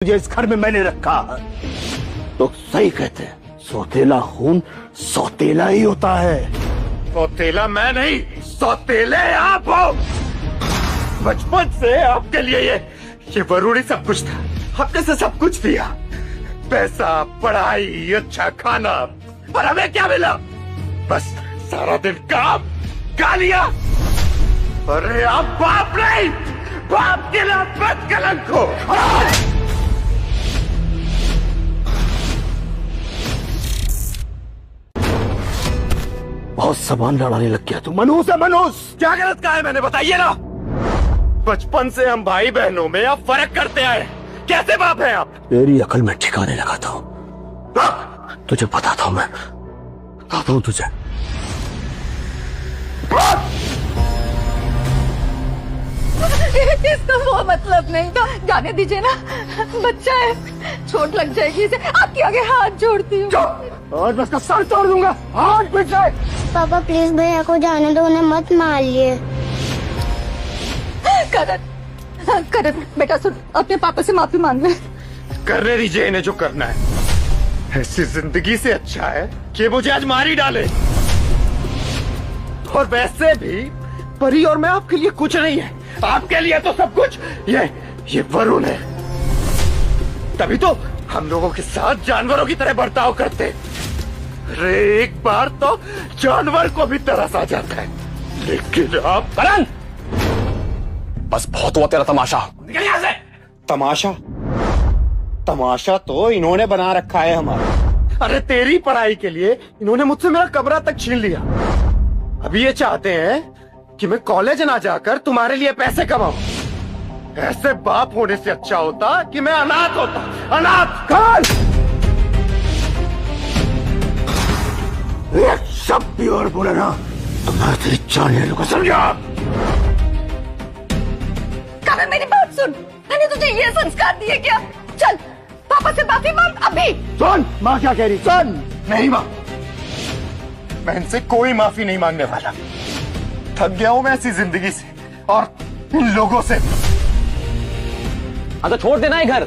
मुझे इस घर में मैंने रखा। तो सही कहते हैं, सौतेला खून सौतेला ही होता है। सौतेला मैं नहीं, सौतेले आप हो। बचपन से आपके लिए ये वरुणी सब कुछ था। आपने से सब कुछ दिया, पैसा, पढ़ाई, अच्छा खाना, और हमें क्या मिला? बस सारा दिन काम, गालियां। अरे आप बाप नहीं, बाप के लिए बद कलंक हो। बहुत सामान लड़ाने लग गया तू। मनहूस है मनहूस। क्या गलत कहा है मैंने, बताइए ना। बचपन से हम भाई बहनों में अब फर्क करते आए। कैसे बाप हैं आप? तेरी अकल में ठिकाने लगा था। तुझे बताता हूं, मैं बताता हूं तुझे। इसका वो मतलब नहीं था, जाने दीजिए ना, बच्चा है, चोट लग जाएगी इसे। आपके आगे हाथ जोड़ती हूँ। और बस का सर तोड़ दूंगा। हाथ पीछे। पापा प्लीज भैया को जाने दो, उन्हें मत मारिए। करण, करण बेटा सुन, अपने पापा से माफी मांग ले। करने दीजिए इन्हें जो करना है। ऐसी जिंदगी से अच्छा है कि मुझे आज मार ही डाले। और वैसे भी परी और मैं आपके लिए कुछ नहीं है, आपके लिए तो सब कुछ। ये वरुण है। तभी तो हम लोगों के साथ जानवरों की तरह बर्ताव करते। अरे एक बार तो जानवर को भी तरस आ जाता है, लेकिन आप। करण, बस बहुत हुआ तेरा तमाशा। निकल यहां से। तमाशा? तमाशा तो इन्होंने बना रखा है हमारा। अरे तेरी पढ़ाई के लिए इन्होंने मुझसे मेरा कमरा तक छीन लिया। अभी ये चाहते हैं कि मैं कॉलेज ना जाकर तुम्हारे लिए पैसे कमाऊं। ऐसे बाप होने से अच्छा होता कि मैं अनाथ होता। अनाथ। काल एक शब्द भी और बोला ना तो मैं तेरी जान ले लूंगा, समझा? करण मेरी बात सुन, मैंने तुझे ये संस्कार दिए क्या? चल पापा से माफी मांग अभी। सुन माँ क्या कह रही, सुन। नहीं मां, मैं इनसे कोई माफी नहीं मांगने वाला। थक गया हूं मैं ऐसी जिंदगी से और इन लोगों से। हाँ तो छोड़ देना है घर,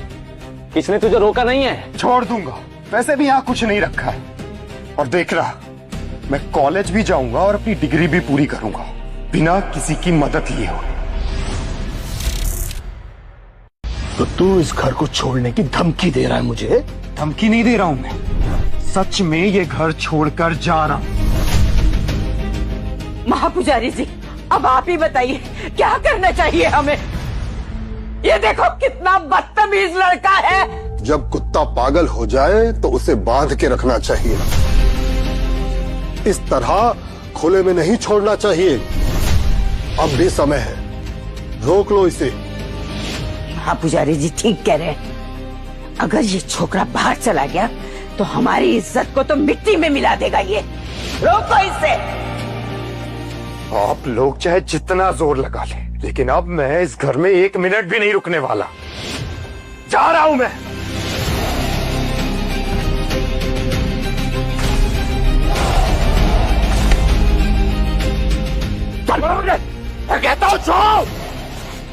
किसने तुझे रोका नहीं है। छोड़ दूंगा, वैसे भी यहाँ कुछ नहीं रखा है। और देख रहा, मैं कॉलेज भी जाऊंगा और अपनी डिग्री भी पूरी करूंगा बिना किसी की मदद लिए हुए। तो तू इस घर को छोड़ने की धमकी दे रहा है मुझे? धमकी नहीं दे रहा हूं मैं, सच में ये घर छोड़कर जा रहा हूं। महापुजारी जी, अब आप ही बताइए क्या करना चाहिए हमें? ये देखो कितना बदतमीज लड़का है। जब कुत्ता पागल हो जाए तो उसे बांध के रखना चाहिए, इस तरह खुले में नहीं छोड़ना चाहिए। अब भी समय है, रोक लो इसे। हाँ पुजारी जी ठीक कह रहे हैं। अगर ये छोकरा बाहर चला गया तो हमारी इज्जत को तो मिट्टी में मिला देगा ये। रोको इसे। आप लोग चाहे जितना जोर लगा ले, लेकिन अब मैं इस घर में एक मिनट भी नहीं रुकने वाला। जा रहा हूं मैं। मैं कहता हूं छोड़ो,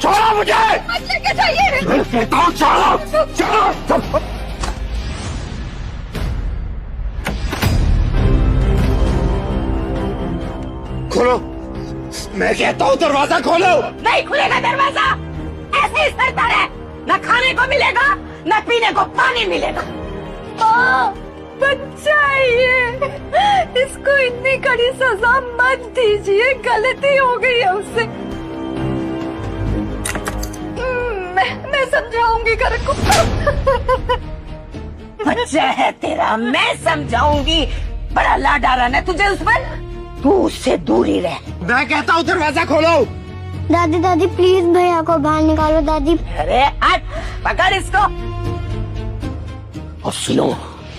छोड़ो मुझे। मत लेके जाइए। मैं कहता हूं छोड़ो, छोड़ो। खोलो, मैं कहता हूँ दरवाजा खोलो। नहीं खुलेगा दरवाजा। ऐसे ही सरदार है, न खाने को मिलेगा न पीने को पानी मिलेगा। बच्चा है ये, इसको इतनी कड़ी सजा मत दीजिए, गलती हो गई है उससे। मैं समझाऊंगी करण को। बच्चा है तेरा, मैं समझाऊंगी। बड़ा लाडारा है तुझे उस पर, तू उससे दूर ही रह। मैं कहता हूँ दरवाजा खोलो। दादी दादी प्लीज भैया को बाहर निकालो दादी। अरे हट, पकड़ इसको। और सुनो,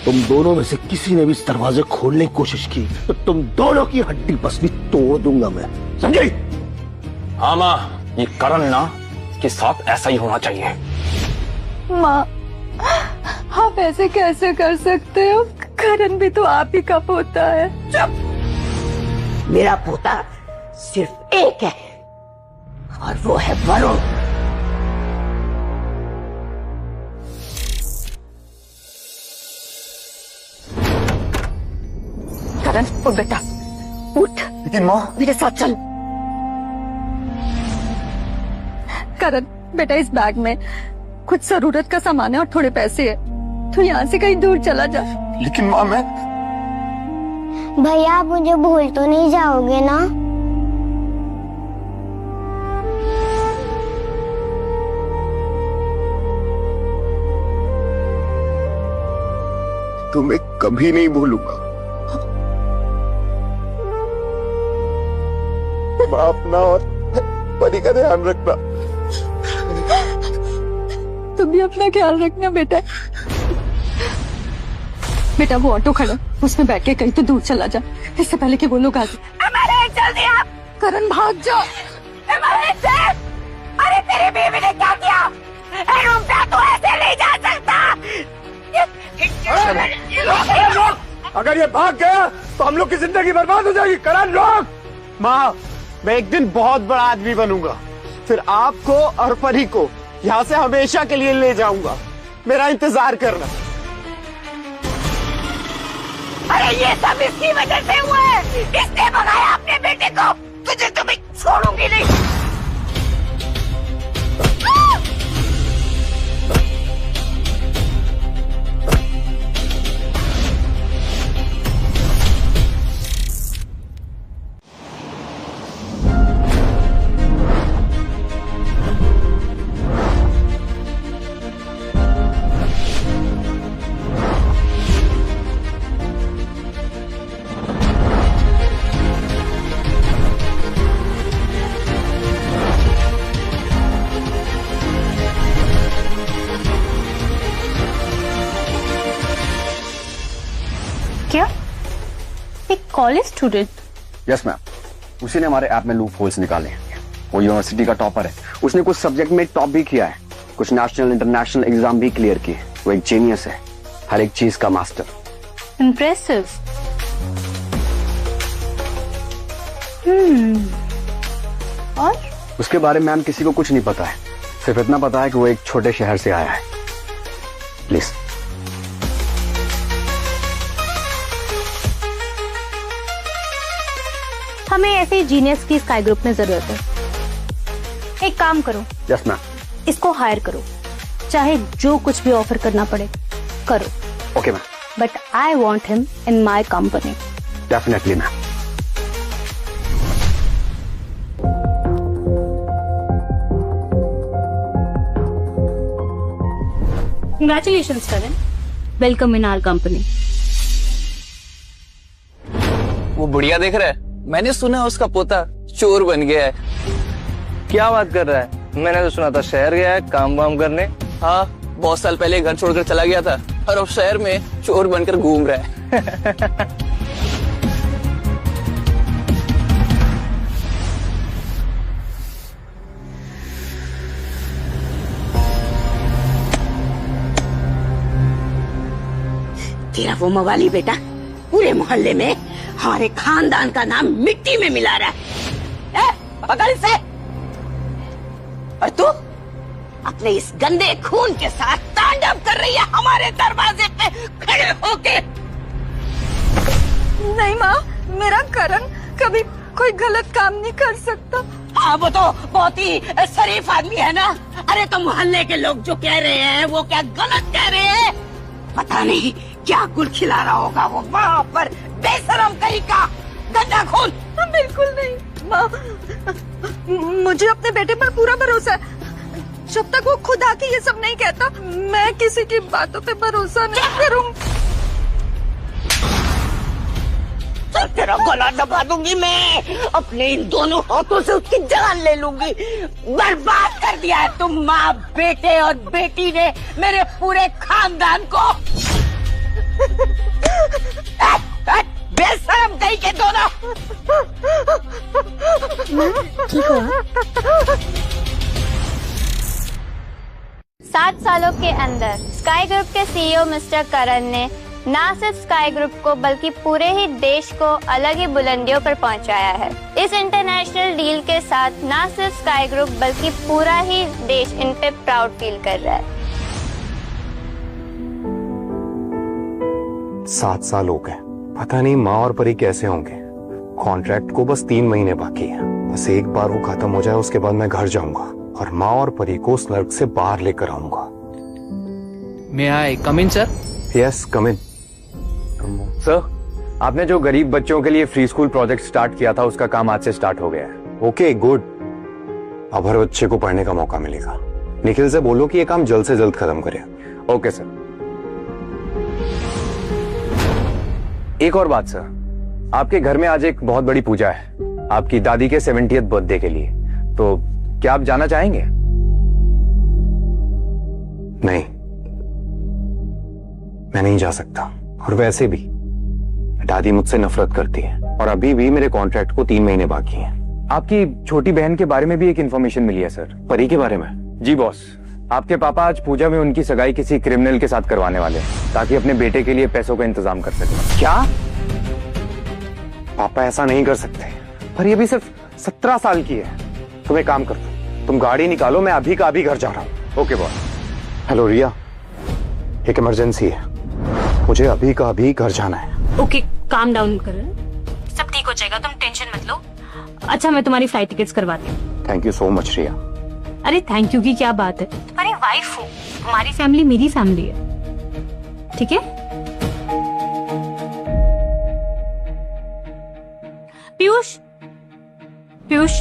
तुम दोनों में से किसी ने भी इस दरवाजे खोलने की कोशिश की तो तुम दोनों की हड्डी पसली तोड़ दूंगा मैं, समझी? हाँ माँ, ये करण ना के साथ ऐसा ही होना चाहिए। माँ आप ऐसे कैसे कर सकते हो? करण भी तो आप ही का पोता है। चुप। मेरा पोता सिर्फ एक है और वो है वरुण। करण उठ बेटा, उठ। लेकिन माँ, मेरे साथ चल। करण बेटा, इस बैग में कुछ जरूरत का सामान है और थोड़े पैसे है, तू यहाँ से कहीं दूर चला जा। लेकिन माँ मैं। भैया आप मुझे भूल तो नहीं जाओगे ना? तुम्हें कभी नहीं भूलूंगा। माँ अपना और परी का ध्यान रखना। तुम भी अपना ख्याल रखना बेटा। बेटा वो ऑटो खड़ा, उसमें बैठ के कहीं तो दूर चला जा, इससे पहले कि वो लोग आ जाए। जल्दी आप। करण भाग जाओ। अरे तेरी बीवी ने क्या किया? तू ऐसे नहीं जा सकता। अगर ये भाग गया तो हम लोग की जिंदगी बर्बाद हो जाएगी। करण रोक। माँ, मैं एक दिन बहुत बड़ा आदमी बनूंगा, फिर आपको और परी को यहाँ से हमेशा के लिए ले जाऊंगा। मेरा इंतजार करना। अरे ये सब इसकी वजह से हुआ है, इसने भगाया अपने बेटे को। तुझे तो मैं छोड़ूंगी नहीं। क्या? एक कॉलेज स्टूडेंट? यस मैम, उसी ने हमारे ऐप में लूप होल्स निकाले हैं। वो यूनिवर्सिटी का टॉपर है, उसने कुछ सब्जेक्ट में टॉप भी किया है, कुछ नेशनल इंटरनेशनल एग्जाम भी क्लियर किए। वो एक जीनियस है, हर एक चीज का मास्टर। इम्प्रेसिव। और उसके बारे में मैम किसी को कुछ नहीं पता है, सिर्फ इतना पता है कि वो एक छोटे शहर से आया है। प्लीज। हमें ऐसे जीनियस की स्काई ग्रुप में जरूरत है। एक काम करो। Yes ma'am. इसको हायर करो, चाहे जो कुछ भी ऑफर करना पड़े करो। Okay ma'am. But I want him in my company. Definitely ma'am. Congratulations, Karan. Welcome in our company. वो बुढ़िया देख रहा है? मैंने सुना उसका पोता चोर बन गया है। क्या बात कर रहा है? मैंने तो सुना था शहर गया है काम वाम करने। हाँ, बहुत साल पहले घर छोड़कर चला गया था और अब शहर में चोर बनकर घूम रहा है। तेरा वो मवाली बेटा पूरे मोहल्ले में हमारे खानदान का नाम मिट्टी में मिला रहा है। पकड़ इसे। और तू अपने इस गंदे खून के साथ तांडव कर रही है हमारे दरवाजे पे खड़े होके। नहीं माँ, मेरा करण कभी कोई गलत काम नहीं कर सकता। हाँ, वो तो बहुत ही शरीफ आदमी है ना। अरे तो मोहल्ले के लोग जो कह रहे हैं वो क्या गलत कह रहे हैं? पता नहीं क्या गुल खिला रहा होगा वो वहाँ पर। बेशरम कहीं का गंदा खून। बिल्कुल नहीं माँ, मुझे अपने बेटे पर पूरा भरोसा है। जब तक वो खुद आके ये सब नहीं कहता, मैं किसी की बातों पे भरोसा नहीं करूँगी। तेरा गला दबा दूंगी मैं, अपने इन दोनों हाथों से उसकी जान ले लूंगी। बर्बाद कर दिया है तुम माँ, बेटे और बेटी ने मेरे पूरे खानदान को। बेशरम कहीं के दोनों। ठीक हो? 7 सालों के अंदर स्काई ग्रुप के सीईओ मिस्टर करण ने न सिर्फ स्काई ग्रुप को बल्कि पूरे ही देश को अलग ही बुलंदियों पर पहुंचाया है। इस इंटरनेशनल डील के साथ न सिर्फ स्काई ग्रुप बल्कि पूरा ही देश इन पे प्राउड फील कर रहा है। 7 साल हो गए, पता नहीं माँ और परी कैसे होंगे। कॉन्ट्रैक्ट को बस 3 महीने बाकी है। बस एक बार वो खत्म हो जाए उसके बाद मैं घर जाऊंगा और माँ और परी को उस नर्क से बाहर लेकर आऊंगा। मे आई कम इन सर? यस कम इन। सर, आपने जो गरीब बच्चों के लिए फ्री स्कूल प्रोजेक्ट स्टार्ट किया था उसका काम आज से स्टार्ट हो गया है। Okay good. अब हर बच्चे को पढ़ने का मौका मिलेगा। निखिल से बोलो कि ये काम जल्द से जल्द खत्म करे। Okay sir. एक और बात सर, आपके घर में आज एक बहुत बड़ी पूजा है आपकी दादी के 70th बर्थडे के लिए, तो क्या आप जाना चाहेंगे? नहीं, मैं नहीं जा सकता। और वैसे भी दादी मुझसे नफरत करती है और अभी भी मेरे कॉन्ट्रैक्ट को 3 महीने बाकी हैं। आपकी छोटी बहन के बारे में भी एक इन्फॉर्मेशन मिली है सर। परी के बारे में? जी बॉस, आपके पापा आज पूजा में उनकी सगाई किसी क्रिमिनल के साथ करवाने वाले हैं ताकि अपने बेटे के लिए पैसों का इंतजाम कर सके। क्या? पापा ऐसा नहीं कर सकते। पर ये भी सिर्फ 17 साल की है। तुम एक काम करो, तुम गाड़ी निकालो, मैं अभी का अभी घर जा रहा हूँ। Okay boss. हेलो रिया, एक इमरजेंसी है, मुझे अभी का अभी घर जाना है। ओके काम डाउन करो, सब ठीक हो जाएगा, तुम टेंशन मत लो। अच्छा मैं तुम्हारी फ्लाइट टिकट्स करवाती हूँ। थैंक यू सो मच रिया। अरे थैंक यू की क्या बात है, तुम्हारी वाइफ हो, तुम्हारी फैमिली मेरी फैमिली है, ठीक है? पीयूष, पीयूष,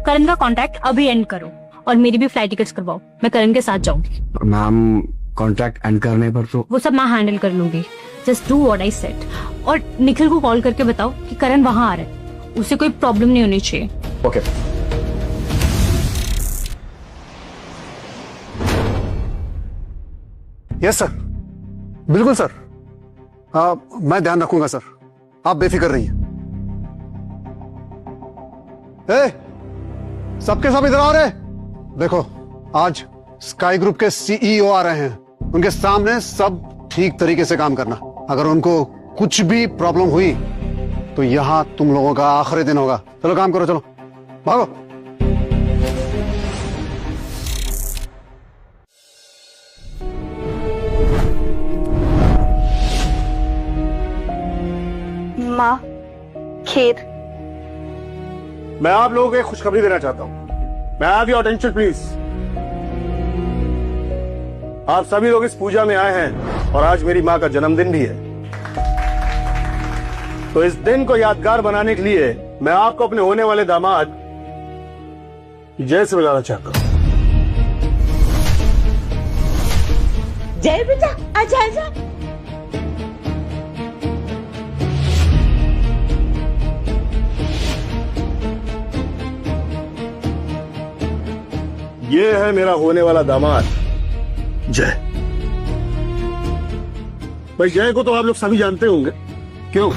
करण का कॉन्ट्रैक्ट अभी एंड करो और मेरी भी फ्लाइट टिकट्स करवाओ, मैं करण के साथ जाऊंगी। मैम कॉन्ट्रैक्ट एंड करने पर तो वो सब मैं हैंडल कर लूंगी, just do what I said. और निखिल को कॉल करके बताओ कि करण वहां आ रहा है, उसे कोई प्रॉब्लम नहीं होनी चाहिए। ओके। यस सर, बिल्कुल सर। मैं ध्यान रखूंगा सर, आप बेफिक्र रहिए। सबके सब इधर आ रहे। देखो आज स्काई ग्रुप के सीईओ आ रहे हैं, उनके सामने सब ठीक तरीके से काम करना। अगर उनको कुछ भी प्रॉब्लम हुई तो यहां तुम लोगों का आखिरी दिन होगा। चलो काम करो, चलो भागो। माँ, खीर। मैं आप लोगों को एक खुशखबरी देना चाहता हूं। मैं हैव योर अटेंशन प्लीज। आप सभी लोग इस पूजा में आए हैं और आज मेरी मां का जन्मदिन भी है, तो इस दिन को यादगार बनाने के लिए मैं आपको अपने होने वाले दामाद जय से बुलाना चाहता हूं। जय बेटा, आजा आजा। ये है मेरा होने वाला दामाद जय। भाई जय को तो आप लोग सभी जानते होंगे, क्यों?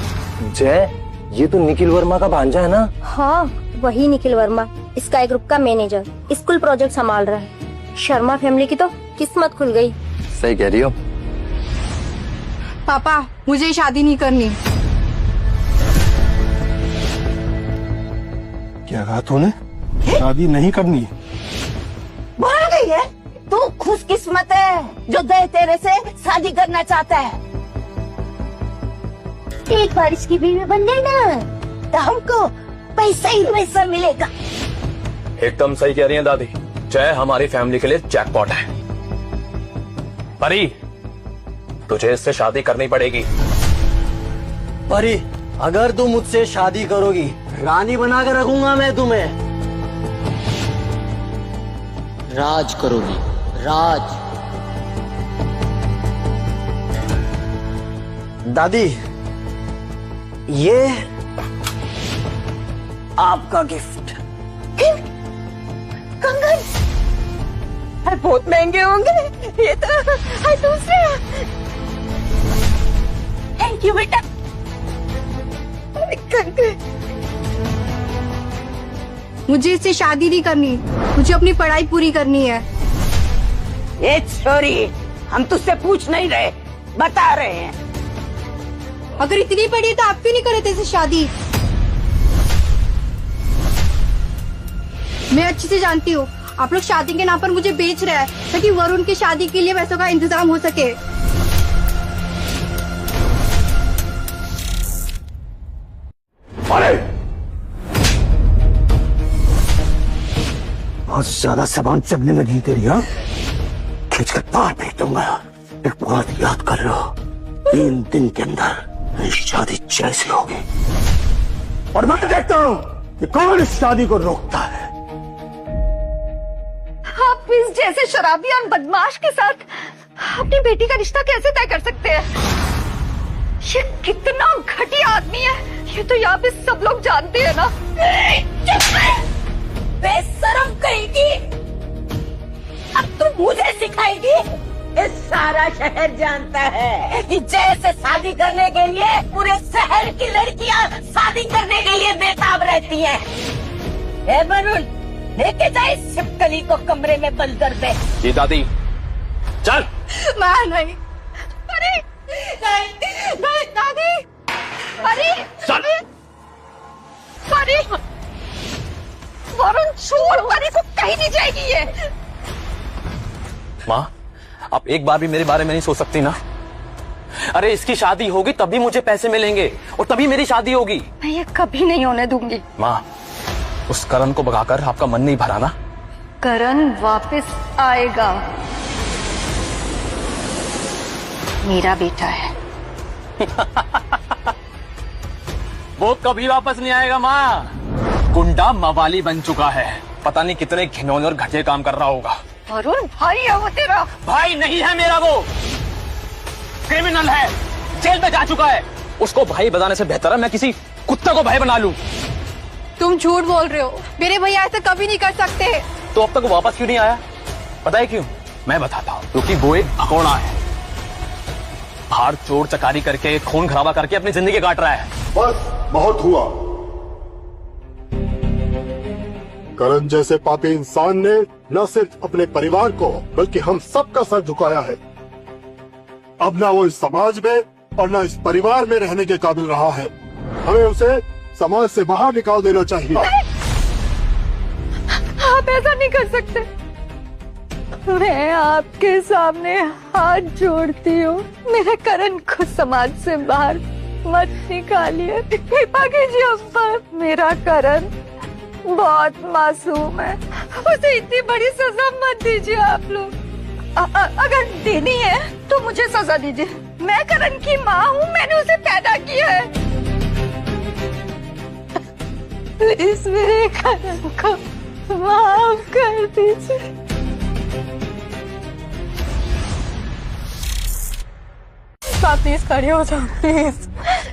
जय, ये तो निखिल वर्मा का भांजा है ना? हाँ वही निखिल वर्मा, स्काई ग्रुप का मैनेजर, स्कूल प्रोजेक्ट संभाल रहा है। शर्मा फैमिली की तो किस्मत खुल गई। सही कह रही हो। पापा मुझे शादी नहीं करनी। क्या कहा तूने? शादी नहीं करनी है? बोल गई है, तू खुशकिस्मत है जो दे तेरे से शादी करना चाहता है। एक बार इसकी बीवी बन गई ना तो हमको पैसा ही पैसा मिलेगा। एकदम सही कह रही हैं दादी, जय हमारी फैमिली के लिए जैकपॉट है। परी, तुझे इससे शादी करनी पड़ेगी। परी, अगर तुम मुझसे शादी करोगी, रानी बनाकर रखूंगा मैं तुम्हें। राज करोगी, राज। दादी, ये आपका गिफ्ट। कंगन? अरे बहुत महंगे होंगे ये तो। दूसरे। थैंक यू बेटा। कंगन, मुझे इससे शादी नहीं करनी, मुझे अपनी पढ़ाई पूरी करनी है। ये छोरी, हम तुझसे पूछ नहीं रहे, बता रहे हैं। अगर इतनी पढ़ी है तो आप क्यों नहीं करे थे शादी? मैं अच्छे से जानती हूँ आप लोग शादी के नाम पर मुझे बेच रहे हैं ताकि वरुण की शादी के लिए पैसों का इंतजाम हो सके। अरे बहुत ज्यादा सामान चलने लगी तेरी, हाँ? खींचकर बाहर फेंक दूंगा। एक बात याद कर लो, 3 दिन के अंदर मेरी शादी जैसी होगी, और मैं देखता हूं कि कौन इस शादी को रोकता है। आप इस जैसे शराबी और बदमाश के साथ अपनी बेटी का रिश्ता कैसे तय कर सकते हैं? ये कितना घटिया आदमी है, ये तो यहाँ पे सब लोग जानते हैं ना। बेशरम कहेगी, अब तू मुझे सिखाएगी? ये सारा शहर जानता है कि जैसे शादी करने के लिए पूरे शहर की लड़कियां शादी करने के लिए बेताब रहती हैं। ए वरुण, लेके जाए छिपकली को कमरे में बंद कर दे। जी दादी, चल। मैं नहीं, अरे नहीं दादी, अरे चल। अरे वरुण छोड़, परी को कहीं नहीं जाएगी ये। माँ, आप एक बार भी मेरे बारे में नहीं सोच सकती ना? अरे इसकी शादी होगी तभी मुझे पैसे मिलेंगे और तभी मेरी शादी होगी। मैं ये कभी नहीं होने दूंगी। माँ, उस करण को भगाकर आपका मन नहीं भरा ना? करण वापस आएगा, मेरा बेटा है। वो कभी वापस नहीं आएगा माँ। गुंडा मवाली बन चुका है, पता नहीं कितने घिनौने और घटिया काम कर रहा होगा। वरुण भाई है वो तेरा। भाई नहीं है मेरा, वो क्रिमिनल है, जेल में जा चुका है। उसको भाई बनाने से बेहतर है मैं किसी कुत्ते को भाई बना लूं। तुम झूठ बोल रहे हो, मेरे भैया ऐसा कभी नहीं कर सकते। तो अब तक वो वापस क्यों नहीं आया? पता है क्यों? मैं बताता हूँ, क्योंकि वो एक भगोड़ा है। बाहर चोर चकारी करके, खून खराबा करके अपनी जिंदगी काट रहा है। बस बहुत हुआ। करण जैसे पापी इंसान ने न सिर्फ अपने परिवार को बल्कि हम सबका सर झुकाया है। अब ना वो इस समाज में और ना इस परिवार में रहने के काबिल रहा है। हमें उसे समाज से बाहर निकाल देना चाहिए। आप ऐसा नहीं कर सकते। मैं आपके सामने हाथ जोड़ती हूँ, मेरे करण को समाज से बाहर मत निकालिए। कृपा कीजिए हम पर। मेरा करण बहुत मासूम है, उसे इतनी बड़ी सजा मत दीजिए आप लोग। अगर देनी है तो मुझे सजा दीजिए। मैं करण की माँ हूँ, मैंने उसे पैदा किया है। प्लीज मेरे करण को माफ कर दीजिए। आप प्लीज खड़े हो जाओ, प्लीज।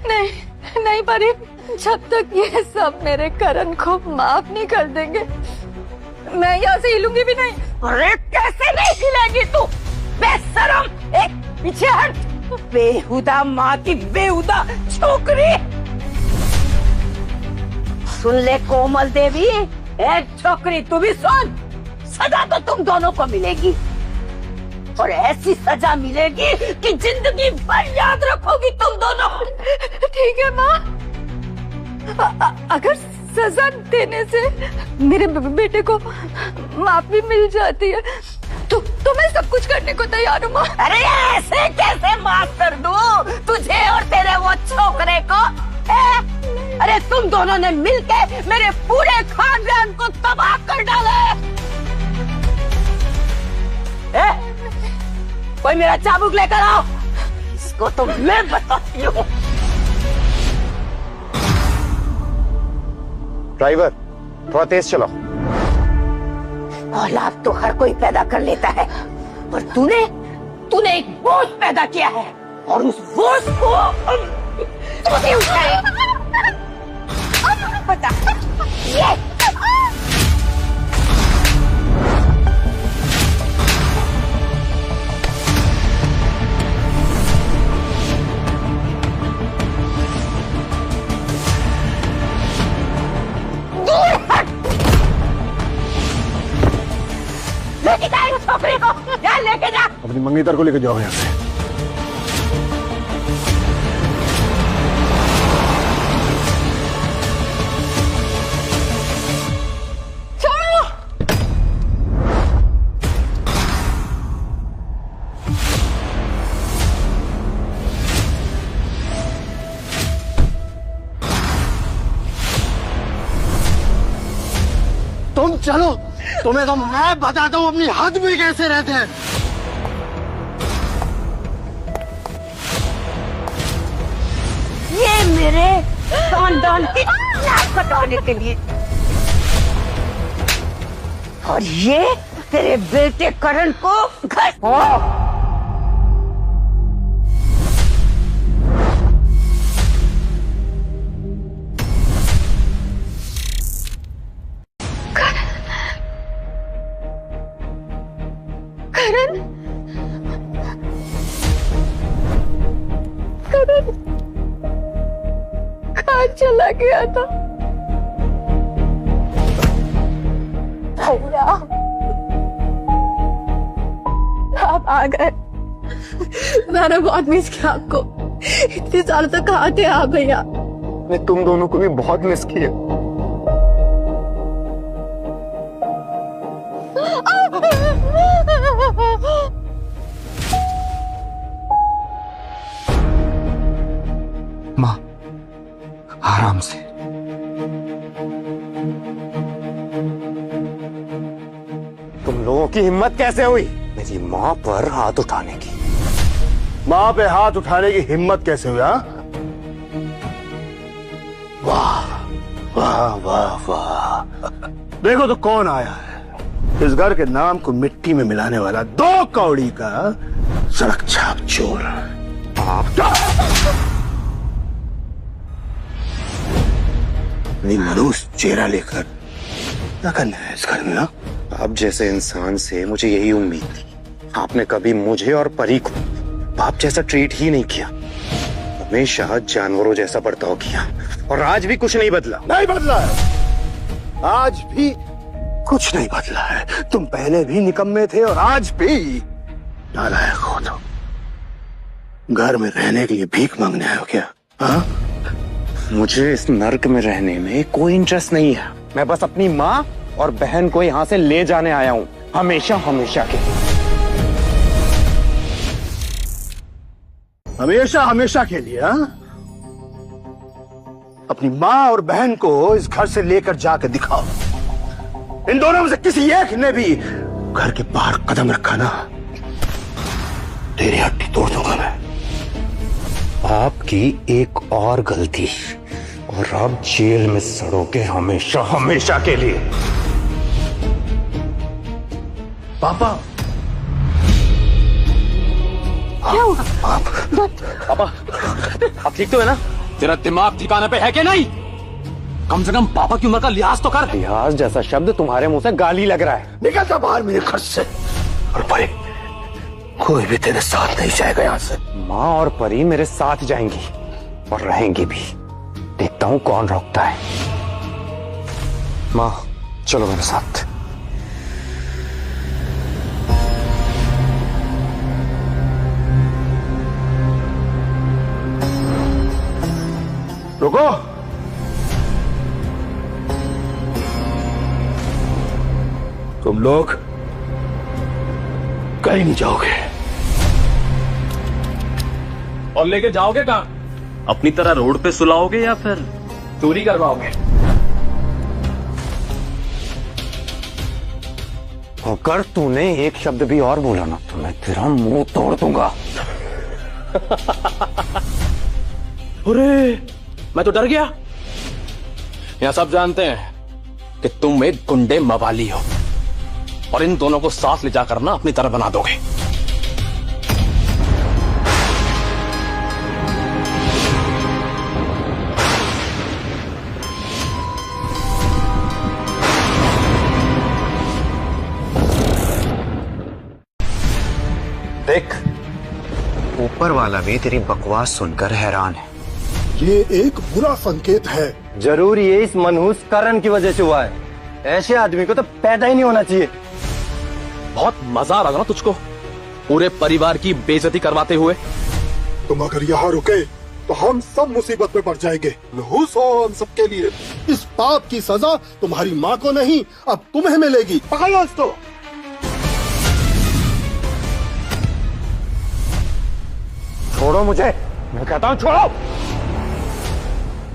नहीं नहीं परी, जब तक ये सब मेरे करण को माफ नहीं कर देंगे मैं यहाँ से हिलूंगी भी नहीं। अरे कैसे नहीं हिलेगी तू बेशरम, एक पीछे हट। बेहुदा माँ की बेहुदा छोकरी। सुन ले कोमल देवी, एक छोकरी तू भी सुन। सजा तो तुम दोनों को मिलेगी, और ऐसी सजा मिलेगी कि जिंदगी भर याद रखोगी तुम दोनों। ठीक है माँ, अगर सजा देने से मेरे बेटे को माफी मिल जाती है तो मैं सब कुछ करने को तैयार हूँ माँ। अरे ऐसे कैसे माफ कर दूँ तुझे और तेरे वो छोकरे को? अरे तुम दोनों ने मिलके मेरे पूरे खानदान को तबाह कर डाला है। कोई मेरा चाबुक लेकर आओ, इसको तो मैं बताती हूँ। ड्राइवर, थोड़ा तेज चलाओ। औलाद तो हर कोई पैदा कर लेता है, पर तूने एक बोझ पैदा किया है, और उस बोझ को तू ही उठाए। बता ये लेके जा इस छोकरी को, जा लेके जा। अपनी मंगेतर को लेके जाओ यहाँ से। चलो, तुम्हें तो मैं बताता हूँ अपनी हद में कैसे रहते हैं। ये मेरे खानदान की नाक कटवाने के लिए, और ये तेरे बेटे करण को घर करण, करण कहाँ चला गया था? भैया आप आ गए। मैंने बहुत मिस किया आपको। इतने सालों तक कहाँ थे आप भैया? मैं तुम दोनों को भी बहुत मिस किया। माँ, आराम से। तुम लोगों की हिम्मत कैसे हुई मेरी माँ पर हाथ उठाने की? माँ पे हाथ उठाने की हिम्मत कैसे हुई? हाँ, वाह वाह वाह वाह। देखो तो कौन आया है, इस घर के नाम को मिट्टी में मिलाने वाला 2 कौड़ी का सड़क छाप चोर। नहीं मनुष्य चेहरा लेकर क्या करना है इस घर में? हाँ, आप जैसे इंसान से मुझे यही उम्मीद थी। आपने कभी मुझे और परी को बाप जैसा ट्रीट ही नहीं किया, हमेशा जानवरों जैसा बर्ताव किया, और आज भी कुछ नहीं बदला। नहीं बदला है, आज भी कुछ नहीं बदला है। तुम पहले भी निकम्मे थे और आज भी नालायक हो। तो घर में रहने के लिए भीख मांगने आए हो क्या? हाँ, मुझे इस नर्क में रहने में कोई इंटरेस्ट नहीं है। मैं बस अपनी माँ और बहन को यहाँ से ले जाने आया हूँ, हमेशा हमेशा के। हमेशा हमेशा के लिए? हाँ, अपनी माँ और बहन को इस घर से लेकर जाकर दिखाओ। इन दोनों में से किसी एक ने भी घर के बाहर कदम रखा ना, तेरी हड्डी तोड़ दूंगा मैं। आपकी एक और गलती और आप जेल में सड़ोगे हमेशा हमेशा के लिए। पापा, क्या हुआ? पापा, आप ठीक तो है ना? तेरा दिमाग ठिकाने पे है कि नहीं? कम से कम पापा की उम्र का लिहाज तो कर। लिहाज जैसा शब्द तुम्हारे मुंह से गाली लग रहा है। निकल जा बाहर मेरे घर से। और परी, कोई भी तेरे साथ नहीं जाएगा यहाँ से। माँ और परी मेरे साथ जाएंगी और रहेंगी भी। देखता हूँ कौन रोकता है। माँ, चलो मेरे साथ। रुको, तुम लोग कहीं नहीं जाओगे। और लेके जाओगे कहाँ? अपनी तरह रोड पे सुलाओगे या फिर चोरी करवाओगे? अगर तूने एक शब्द भी और बोला ना तो मैं तेरा मुंह तोड़ दूंगा। अरे, मैं तो डर गया। यहाँ सब जानते हैं कि तुम एक गुंडे मवाली हो और इन दोनों को साथ ले जाकर ना अपनी तरह बना दोगे। देख, ऊपर वाला भी तेरी बकवास सुनकर हैरान है। ये एक बुरा संकेत है। जरूर ये इस मनहूस करण की वजह से हुआ है। ऐसे आदमी को तो पैदा ही नहीं होना चाहिए। बहुत मजा आ रहा ना तुझको पूरे परिवार की बेइज्जती करवाते हुए? तुम अगर यहाँ रुके तो हम सब मुसीबत में पड़ जाएंगे। मनहूस हो हम सबके लिए। इस पाप की सजा तुम्हारी माँ को नहीं, अब तुम्हें मिलेगी। पकड़ो इसको। छोड़ो मुझे, मैं कहता हूँ छोड़ो।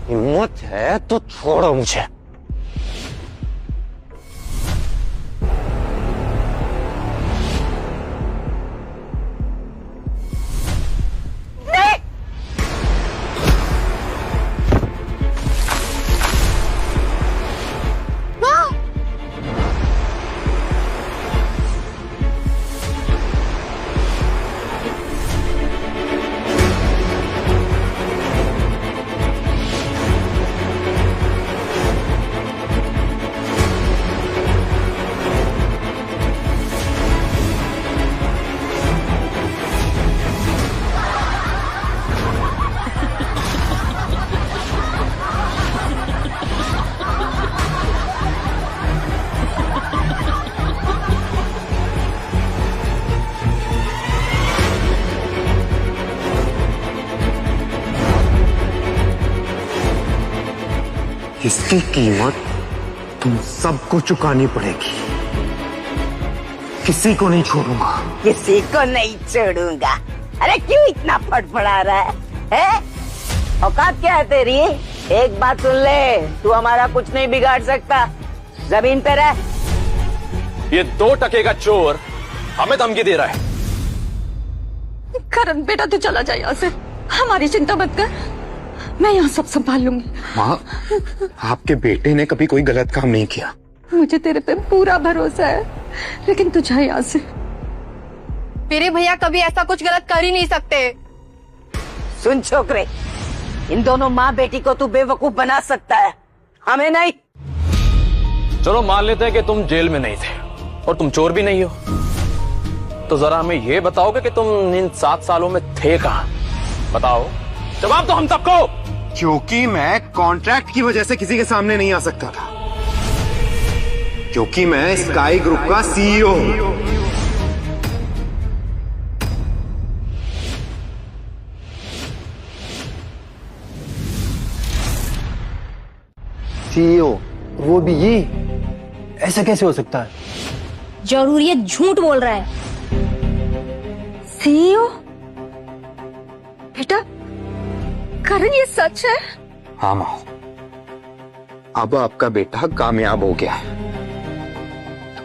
हिम्मत है तो छोड़ो मुझे। इसकी कीमत तुम सबको चुकानी पड़ेगी। किसी को नहीं छोड़ूंगा। किसी को नहीं छोड़ूंगा। अरे क्यों इतना फड़फड़ा रहा है? औकात क्या है तेरी? एक बात सुन ले, तू हमारा कुछ नहीं बिगाड़ सकता। जमीन पे रह। ये 2 टके का चोर हमें धमकी दे रहा है। करण बेटा तू चला जा यहाँ से, हमारी चिंता मत कर, मैं यहाँ सब संभाल लूंगी। माँ, आपके बेटे ने कभी कोई गलत काम नहीं किया। मुझे तेरे पे पूरा भरोसा है, लेकिन तू जा यहाँ से। मेरे भैया कभी ऐसा कुछ गलत कर ही नहीं सकते। सुन छोकरे, इन दोनों माँ बेटी को तू बेवकूफ बना सकता है, हमें नहीं। चलो मान लेते हैं कि तुम जेल में नहीं थे और तुम चोर भी नहीं हो, तो जरा हमें ये बताओगे कि तुम इन 7 सालों में थे कहाँ? बताओ, जवाब तो हम सबको। क्योंकि मैं कॉन्ट्रैक्ट की वजह से किसी के सामने नहीं आ सकता था, क्योंकि मैं स्काई ग्रुप का सीईओ हूं। सीईओ, वो भी ये? ऐसा कैसे हो सकता है? जरूर ये झूठ बोल रहा है। सीईओ? बेटा करण ये सच है? हाँ माँ, अब आपका बेटा कामयाब हो गया है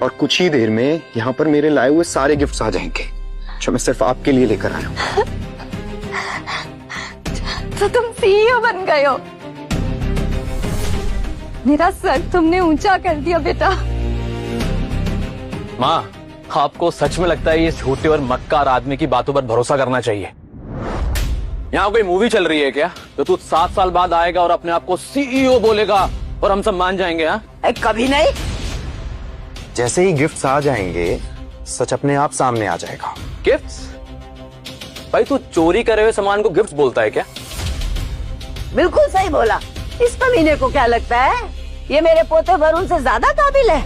और कुछ ही देर में यहाँ पर मेरे लाए हुए सारे गिफ्ट्स आ जाएंगे जो मैं सिर्फ आपके लिए लेकर आया हूँ। तो तुम सीईओ बन गए हो। मेरा सर तुमने ऊंचा कर दिया बेटा। माँ, आपको सच में लगता है ये झूठे और मक्कार आदमी की बातों पर भरोसा करना चाहिए? यहाँ कोई मूवी चल रही है क्या तो तू 7 साल बाद आएगा और अपने आप को सीईओ बोलेगा और हम सब मान जाएंगे? हाँ, कभी नहीं। जैसे ही गिफ्ट्स आ जाएंगे सच अपने आप सामने आ जाएगा। गिफ्ट्स? भाई तू चोरी करे हुए सामान को गिफ्ट बोलता है क्या? बिल्कुल सही बोला। इस कमीने को क्या लगता है ये मेरे पोते वरुण से ज्यादा काबिल है?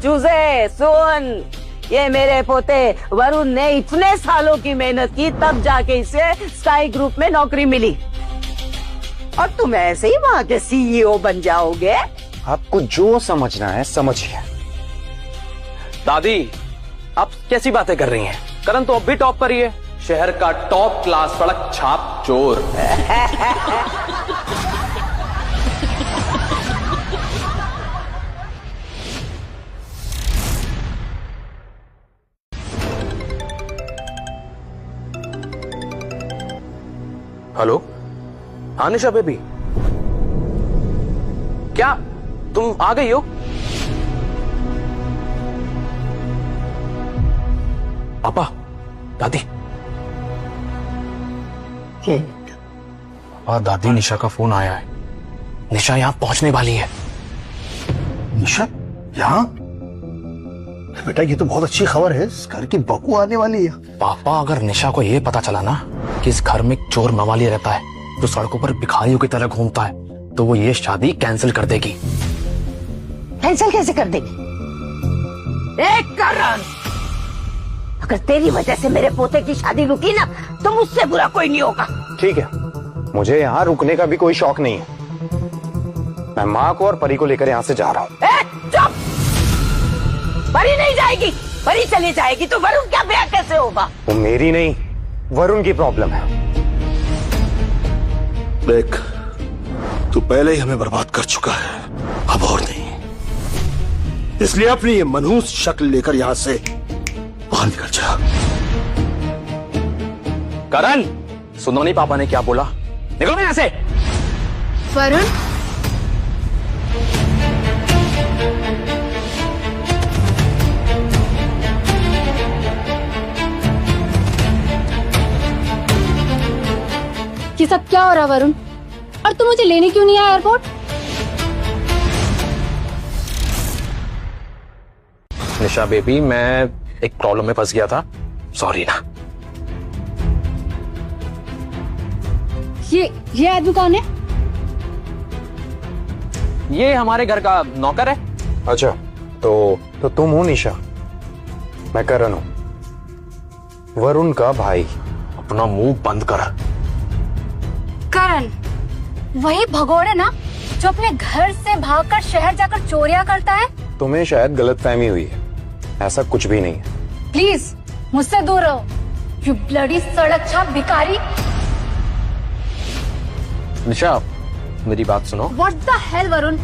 चूजे सुन, ये मेरे पोते वरुण ने इतने सालों की मेहनत की तब जाके इसे स्काई ग्रुप में नौकरी मिली, और तुम ऐसे ही वहाँ के सीईओ बन जाओगे। आपको जो समझना है समझिए। दादी, आप कैसी बातें कर रही हैं? करण तो अब भी टॉप पर ही है, शहर का टॉप क्लास सड़क छाप चोर। हेलो, हाँ निशा बेबी, क्या तुम आ गई हो? पापा, दादी। पापा, दादी, निशा का फोन आया है। निशा यहाँ पहुंचने वाली है। निशा यहाँ? बेटा ये तो बहुत अच्छी खबर है, इस घर की बहू आने वाली है। पापा, अगर निशा को ये पता चला ना कि इस घर में एक चोर मवाली रहता है जो सड़कों पर भिखारियों की तरह घूमता है, तो वो ये शादी कैंसिल कर देगी। कैंसिल कैसे कर देगी? एक करण, अगर तेरी वजह से मेरे पोते की शादी रुकी ना तो मुझसे बुरा कोई नहीं होगा। ठीक है, मुझे यहाँ रुकने का भी कोई शौक नहीं है। मैं माँ को और परी को लेकर यहाँ से जा रहा हूँ। चुप! परी नहीं जाएगी। परी चली जाएगी तो वरुण का ब्याह कैसे होगा? वो मेरी नहीं, वरुण की प्रॉब्लम है। देख, तू पहले ही हमें बर्बाद कर चुका है, अब और नहीं। इसलिए अपनी ये मनहूस शक्ल लेकर यहाँ से बाहर निकल जा। करण, सुनो नहीं पापा ने क्या बोला? निकलो यहाँ से। वरुण, ये सब क्या हो रहा है वरुण? और तू मुझे लेने क्यों नहीं आया एयरपोर्ट? निशा बेबी, मैं एक प्रॉब्लम में फंस गया था, सॉरी ना। ये आदमी कौन है? ये हमारे घर का नौकर है। अच्छा, तो तुम हो निशा? मैं करण हूं, वरुण का भाई। अपना मुंह बंद कर। करण, वही भगोड़ है ना जो अपने घर से भागकर शहर जाकर चोरियां करता है। तुम्हें शायद गलतफहमी हुई है, ऐसा कुछ भी नहीं है। प्लीज मुझसे दूर रहो, यू ब्लडी सड़क छाप भिखारी। निशा मेरी बात सुनो। व्हाट द हेल वरुण,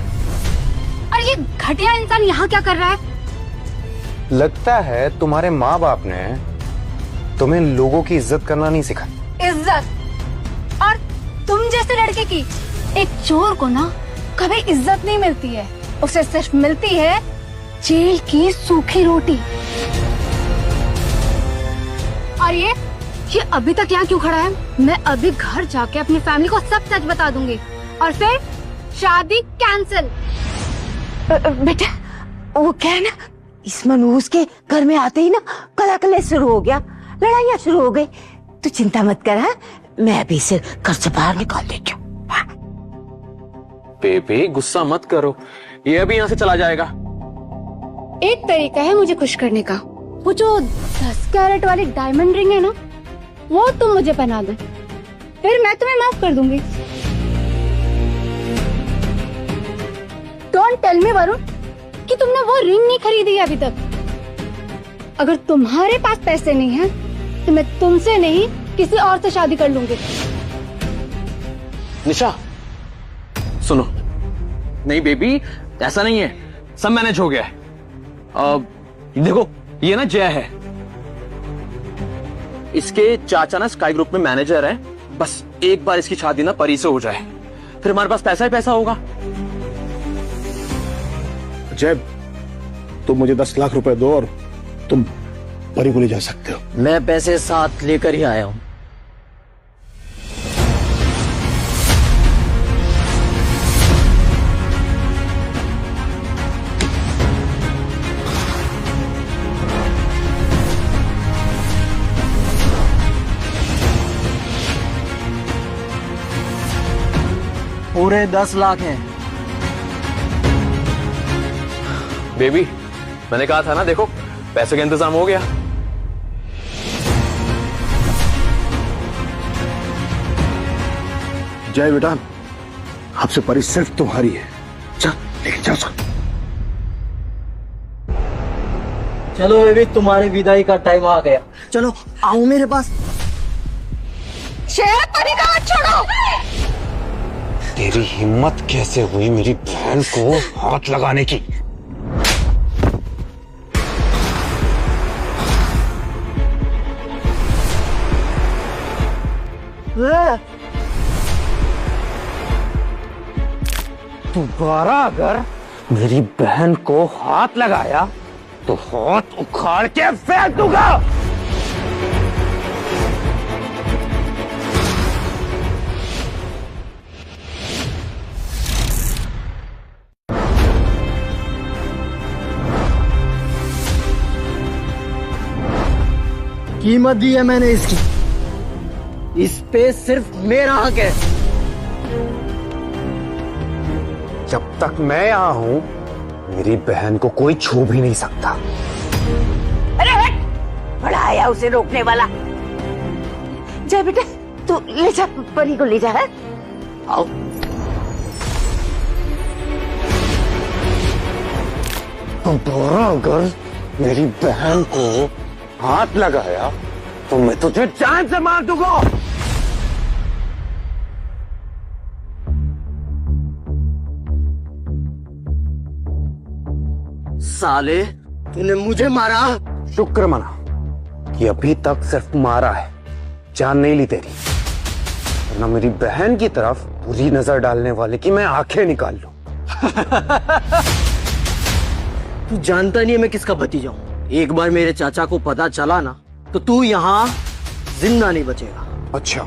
और ये घटिया इंसान यहाँ क्या कर रहा है? लगता है तुम्हारे माँ बाप ने तुम्हें लोगों की इज्जत करना नहीं सिखाया। इज्जत? और तुम जैसे लड़के की? एक चोर को ना कभी इज्जत नहीं मिलती है, उसे सिर्फ मिलती है जेल की सूखी रोटी। और ये अभी तक यहाँ क्यों खड़ा है? मैं अभी घर जाके अपनी फैमिली को सब सच बता दूंगी और फिर शादी कैंसिल। बेटा वो क्या है ना, इस मनहूस के घर में आते ही ना कला शुरू हो गया, लड़ाइयाँ शुरू हो गई। तू चिंता मत कर, हाँ? मैं अभी इसे घर से बाहर निकाल देती हूँ। बेबी गुस्सा मत करो, ये अभी यहाँ से चला जाएगा। एक तरीका है मुझे खुश करने का, वो जो 10 कैरेट वाली डायमंड रिंग है ना, वो तुम मुझे पहना दो, फिर मैं तुम्हें माफ कर दूंगी। डोंट टेल मी वरुण कि तुमने वो रिंग नहीं खरीदी है अभी तक। अगर तुम्हारे पास पैसे नहीं हैं, तो मैं तुमसे नहीं किसी और से शादी कर लूंगी। निशा सुनो, नहीं बेबी ऐसा नहीं है, सब मैनेज हो गया है। देखो ये ना जय है, इसके चाचा ना स्काई ग्रुप में मैनेजर है। बस एक बार इसकी शादी ना परी से हो जाए, फिर हमारे पास पैसा ही पैसा होगा। जय तुम मुझे 10 लाख रुपए दो और तुम परी को ले जा सकते हो। मैं पैसे साथ लेकर ही आया हूं। पूरे 10 लाख हैं। बेबी मैंने कहा था ना, देखो पैसे का इंतजाम हो गया। जय बेटा, आपसे परी सिर्फ तुम्हारी है, जा लेके जाओ। चलो बेबी, तुम्हारी विदाई का टाइम आ गया। चलो आओ मेरे पास। शेर परी का हाथ छोड़ो। तेरी हिम्मत कैसे हुई मेरी बहन को हाथ लगाने की? दोबारा अगर मेरी बहन को हाथ लगाया तो हाथ उखाड़ के फेंक दूंगा। कीमत दी है मैंने इसकी, इस पे सिर्फ मेरा हक है। जब तक मैं यहां हूं मेरी बहन को कोई छू भी नहीं सकता। अरे हट, बड़ा आया उसे रोकने वाला। जय बेटा तू ले जा, परी को ले जा। है आओ। दोबारा अगर मेरी बहन को हाथ लगाया तो मैं तुझे जान से मार दूंगा। साले तूने मुझे मारा। शुक्र मना कि अभी तक सिर्फ मारा है, जान नहीं ली तेरी, वरना मेरी बहन की तरफ बुरी नजर डालने वाले की मैं आंखें निकाल लूं। तू जानता नहीं है मैं किसका भतीजा हूं। एक बार मेरे चाचा को पता चला ना तो तू यहाँ जिंदा नहीं बचेगा। अच्छा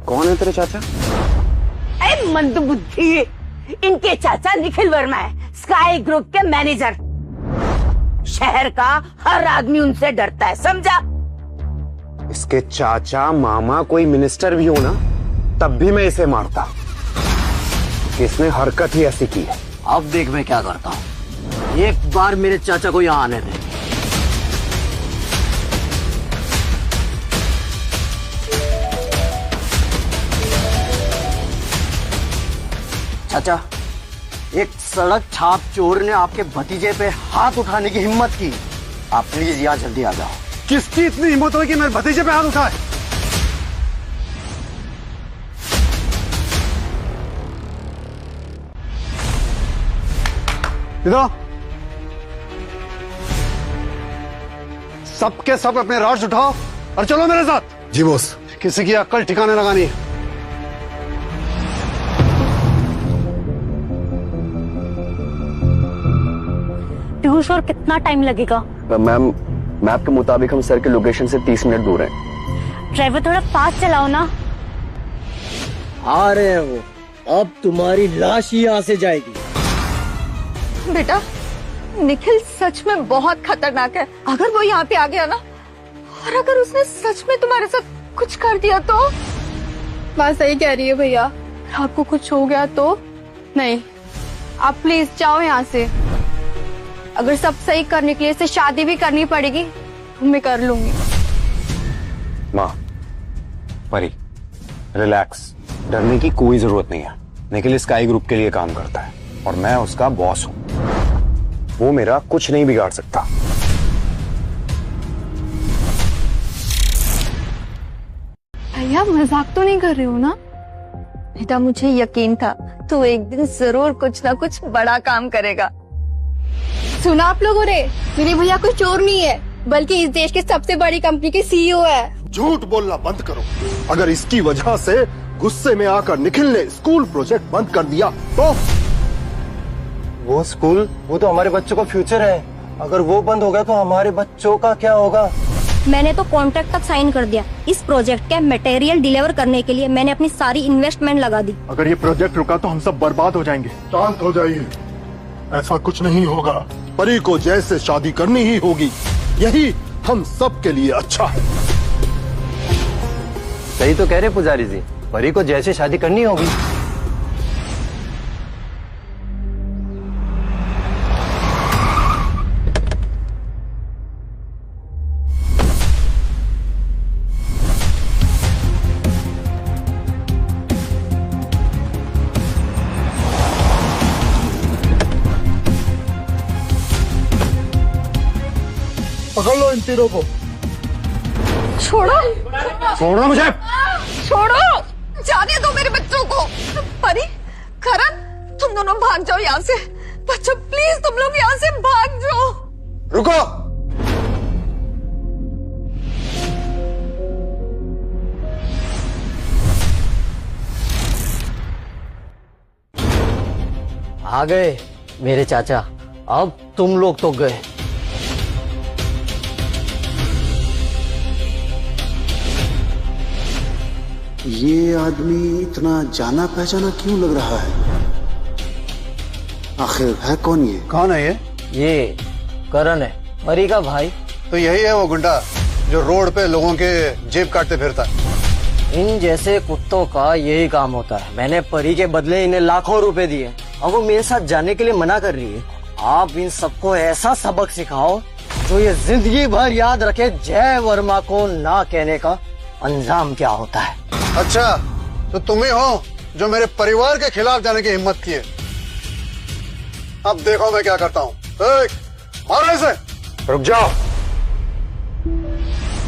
कौन है तेरे चाचा? अरे मंदबुद्धि, इनके चाचा निखिल वर्मा है, स्काई ग्रुप के मैनेजर। शहर का हर आदमी उनसे डरता है, समझा? इसके चाचा मामा कोई मिनिस्टर भी हो ना तब भी मैं इसे मारता, इसने हरकत ही ऐसी की है। अब देख मैं क्या करता हूँ, एक बार मेरे चाचा को यहाँ आने दे। चाचा, एक सड़क छाप चोर ने आपके भतीजे पे हाथ उठाने की हिम्मत की। आप प्लीज यहाँ जल्दी आ जाओ। किसकी इतनी हिम्मत हुई कि मेरे भतीजे पे हाथ उठाए? इधर सबके सब अपने राज उठाओ और चलो मेरे साथ। जी बॉस। किसी की अक्ल ठिकाने लगानी है। पीयूष, और कितना टाइम लगेगा? मैम, मैप के मुताबिक हम सर के लोकेशन से 30 मिनट दूर हैं। ड्राइवर थोड़ा फास्ट चलाओ ना। आ रहे हैं वो, अब तुम्हारी लाश ही यहाँ से जाएगी। बेटा, निखिल सच में बहुत खतरनाक है। अगर वो यहाँ पे आ गया ना, और अगर उसने सच में तुम्हारे साथ कुछ कर दिया तो? बात सही कह रही है भैया, आपको कुछ हो गया तो? नहीं, आप प्लीज जाओ यहाँ से। अगर सब सही करने के लिए इसे शादी भी करनी पड़ेगी तो मैं कर लूंगी। माँ, परी, रिलैक्स, डरने की कोई जरूरत नहीं है। निखिल स्काई ग्रुप के लिए काम करता है और मैं उसका बॉस हूँ। वो मेरा कुछ नहीं बिगाड़ सकता। भैया मजाक तो नहीं कर रहे हो ना? बेटा, मुझे यकीन था तू एक दिन जरूर कुछ ना कुछ बड़ा काम करेगा। सुना आप लोगों ने? मेरे भैया कोई चोर नहीं है, बल्कि इस देश की सबसे बड़ी कंपनी के सीईओ है। झूठ बोलना बंद करो। अगर इसकी वजह से गुस्से में आकर निखिल ने स्कूल प्रोजेक्ट बंद कर दिया तो? वो स्कूल, वो तो हमारे बच्चों का फ्यूचर है। अगर वो बंद हो गया तो हमारे बच्चों का क्या होगा? मैंने तो कॉन्ट्रैक्ट तक साइन कर दिया। इस प्रोजेक्ट के मटेरियल डिलीवर करने के लिए मैंने अपनी सारी इन्वेस्टमेंट लगा दी। अगर ये प्रोजेक्ट रुका तो हम सब बर्बाद हो जाएंगे। शांत हो जाइए, ऐसा कुछ नहीं होगा। परी को जैसे शादी करनी ही होगी, यही हम सब के लिए अच्छा है। सही तो कह रहे पुजारी जी, परी को जैसे शादी करनी होगी। पकड़ लो इन तीनों को। छोड़ो, छोड़ो मुझे। छोड़ो, जाने दो मेरे बच्चों को। परी, करण, तुम दोनों भाग जाओ यहाँ से। बच्चों प्लीज तुम लोग यहाँ से भाग जाओ। रुको। आ गए मेरे चाचा, अब तुम लोग तो गए। ये आदमी इतना जाना पहचाना क्यों लग रहा है? आखिर है कौन ये? कौन है ये करण है, परी का भाई। तो यही है वो गुंडा जो रोड पे लोगों के जेब काटते फिरता है। इन जैसे कुत्तों का यही काम होता है। मैंने परी के बदले इन्हें लाखों रुपए दिए, अब वो मेरे साथ जाने के लिए मना कर रही है। आप इन सबको ऐसा सबक सिखाओ जो ये जिंदगी भर याद रखे, जय वर्मा को ना कहने का अंजाम क्या होता है। अच्छा, तो तुम ही हो जो मेरे परिवार के खिलाफ जाने की हिम्मत की है। अब देखो मैं क्या करता हूँ। मारो इसे। रुक जाओ।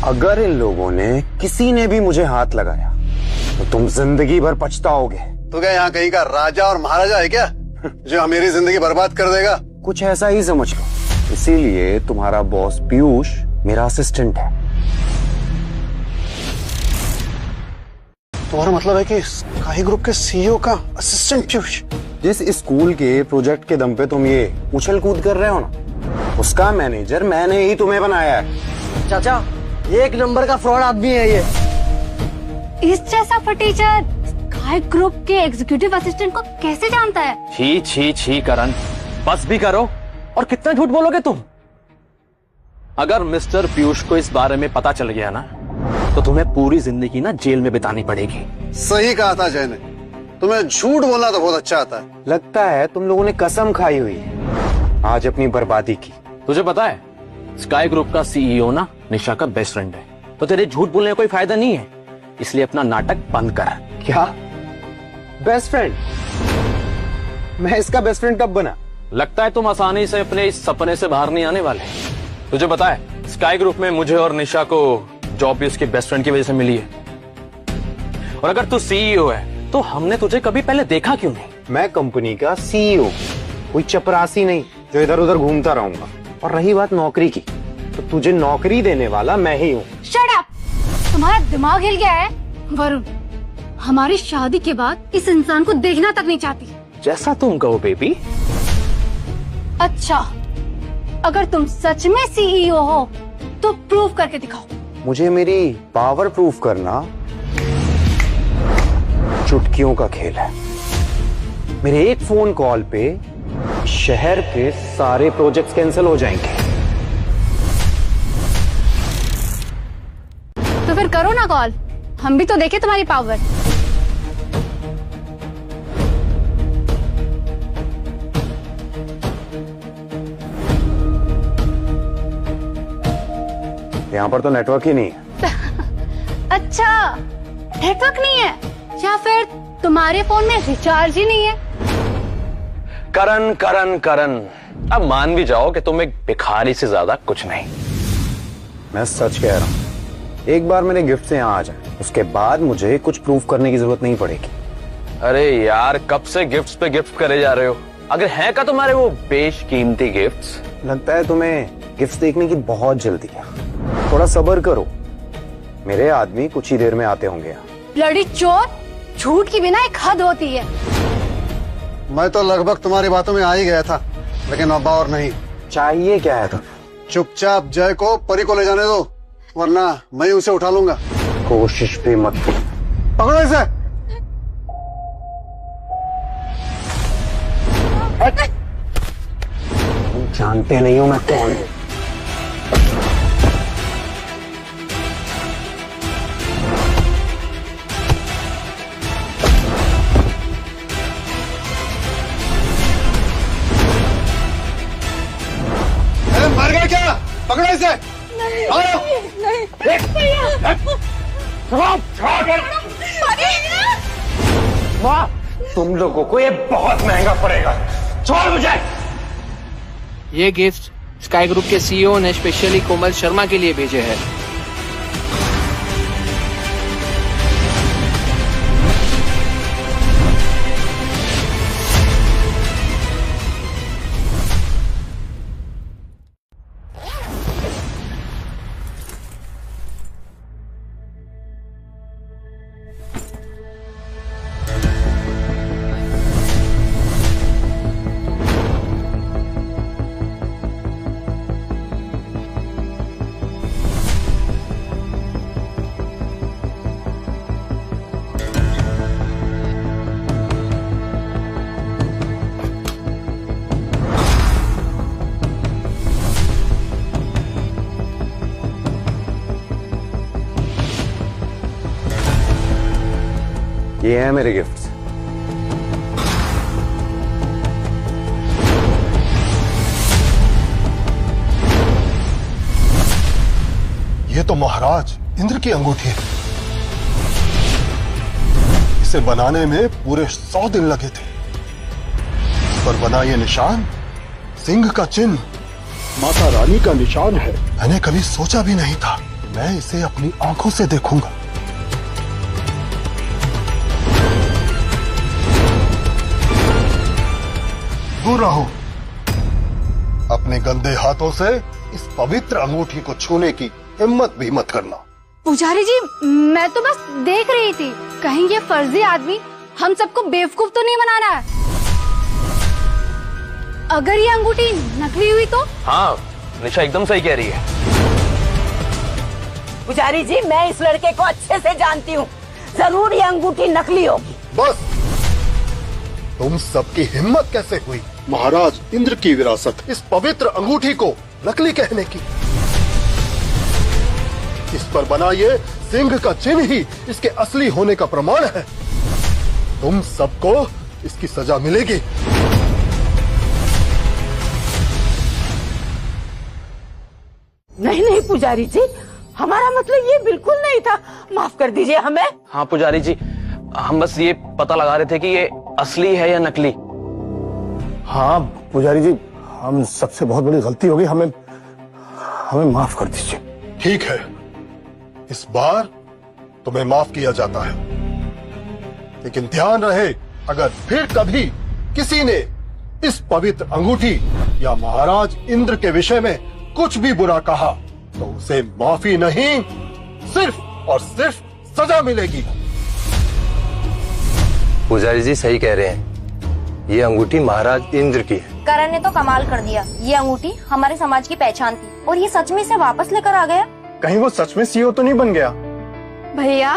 अगर इन लोगों ने, किसी ने भी मुझे हाथ लगाया तो तुम जिंदगी भर पछताओगे। तू क्या यहाँ कहीं का राजा और महाराजा है क्या जो मेरी जिंदगी बर्बाद कर देगा? कुछ ऐसा ही समझ लो। इसीलिए तुम्हारा बॉस पीयूष मेरा असिस्टेंट है। तुम्हारा मतलब है कि स्काई ग्रुप के सीईओ का असिस्टेंट पीयूष? जिस स्कूल के प्रोजेक्ट के दम पे तुम ये उछल कूद कर रहे हो ना, उसका मैनेजर मैंने ही तुम्हें बनाया है। चाचा, एक नंबर का फ्रॉड आदमी है ये। इस जैसा फटीचर स्काई ग्रुप के एग्जीक्यूटिव असिस्टेंट को कैसे जानता है? छी छी छी करण, बस भी करो। और कितना झूठ बोलोगे तुम? अगर मिस्टर पीयूष को इस बारे में पता चल गया ना, तो तुम्हें पूरी जिंदगी ना जेल में बितानी पड़ेगी। सही कहा था जय ने, तुम्हें झूठ बोलना तो बहुत अच्छा आता है। लगता है तुम लोगों ने कसम खाई हुई है आज अपनी बर्बादी की। तुझे पता है स्काई ग्रुप का सीईओ ना निशा का बेस्ट फ्रेंड है, तो तेरे झूठ बोलने का कोई फायदा नहीं है, इसलिए अपना नाटक बंद कर। क्या बेस्ट फ्रेंड? मैं इसका बेस्ट फ्रेंड कब बना? लगता है तुम आसानी से अपने इस सपने से बाहर नहीं आने वाले। तुझे पता है स्काई ग्रुप में मुझे और निशा को जॉब भी उसके बेस्ट फ्रेंड की वजह से मिली है। और अगर तू सीईओ है तो हमने तुझे कभी पहले देखा क्यों नहीं? मैं कंपनी का सीईओ, कोई चपरासी नहीं जो इधर उधर घूमता रहूंगा। और रही बात नौकरी की, तो तुझे नौकरी देने वाला मैं ही हूँ। Shut up! तुम्हारा दिमाग हिल गया है? वरुण, हमारी शादी के बाद इस इंसान को देखना तक नहीं चाहती। जैसा तुम कहो बेबी। अच्छा, अगर तुम सच में सीईओ हो तो प्रूव करके दिखाओ। मुझे मेरी पावर प्रूफ करना चुटकियों का खेल है। मेरे एक फोन कॉल पे शहर के सारे प्रोजेक्ट्स कैंसिल हो जाएंगे। तो फिर करो ना कॉल, हम भी तो देखें तुम्हारी पावर। यहाँ पर तो नेटवर्क ही नहीं है। अच्छा, नेटवर्क नहीं है या फिर तुम्हारे फोन में रिचार्ज ही नहीं है? करण करण करण, अब मान भी जाओ कि तुम एक भिखारी से ज्यादा कुछ नहीं। मैं सच कह रहा हूँ, एक बार मेरे गिफ्ट से यहाँ आ जाए, उसके बाद मुझे कुछ प्रूफ करने की जरूरत नहीं पड़ेगी। अरे यार, कब से गिफ्ट्स पे गिफ्ट करे जा रहे हो? अगर है का तुम्हारे वो बेशकीमती गिफ्ट्स? लगता है तुम्हें गिफ्ट्स देखने की बहुत जल्दी है। थोड़ा सब्र करो, मेरे आदमी कुछ ही देर में आते होंगे। ब्लडी चोर, झूठ की बिना एक हद होती है। मैं तो लगभग तुम्हारी बातों में आ ही गया था, लेकिन अब्बा और नहीं। चाहिए क्या है? तो चुपचाप जय को परी को ले जाने दो, वरना मैं उसे उठा लूंगा। कोशिश भी मत करो। पकड़ो इसे। जानते नहीं हो मैं कौन हूँ। मर गया क्या? पकड़ो इसे। माँ, तुम लोगों को ये बहुत महंगा पड़ेगा। छोड़ मुझे। ये गिफ्ट स्काई ग्रुप के सीईओ ने स्पेशली कोमल शर्मा के लिए भेजे हैं। ये है मेरे गिफ्ट्स। ये तो महाराज इंद्र की अंगूठी है। इसे बनाने में पूरे 100 दिन लगे थे। इस पर बना ये निशान सिंह का चिन्ह, माता रानी का निशान है। मैंने कभी सोचा भी नहीं था मैं इसे अपनी आंखों से देखूंगा। दूर रहो, अपने गंदे हाथों से इस पवित्र अंगूठी को छूने की हिम्मत भी मत करना। पुजारी जी, मैं तो बस देख रही थी, कहीं ये फर्जी आदमी हम सबको बेवकूफ तो नहीं बना रहा है। अगर ये अंगूठी नकली हुई तो? हाँ, निशा एकदम सही कह रही है। पुजारी जी, मैं इस लड़के को अच्छे से जानती हूँ, जरूर ये अंगूठी नकली होगी। बस, तुम सबकी हिम्मत कैसे हुई महाराज इंद्र की विरासत इस पवित्र अंगूठी को नकली कहने की? इस पर बना ये सिंह का चिन्ह ही इसके असली होने का प्रमाण है। तुम सबको इसकी सजा मिलेगी। नहीं नहीं पुजारी जी, हमारा मतलब ये बिल्कुल नहीं था, माफ कर दीजिए हमें। हाँ पुजारी जी, हम बस ये पता लगा रहे थे कि ये असली है या नकली। हाँ पुजारी जी, हम सबसे बहुत बड़ी गलती होगी, हमें माफ कर दीजिए। ठीक है, इस बार तुम्हें माफ किया जाता है, लेकिन ध्यान रहे अगर फिर कभी किसी ने इस पवित्र अंगूठी या महाराज इंद्र के विषय में कुछ भी बुरा कहा तो उसे माफी नहीं, सिर्फ और सिर्फ सजा मिलेगी। पुजारी जी सही कह रहे हैं, ये अंगूठी महाराज इंद्र की है। करण ने तो कमाल कर दिया। ये अंगूठी हमारे समाज की पहचान थी और ये सच में इसे वापस लेकर आ गया। कहीं वो सच में सीईओ तो नहीं बन गया? भैया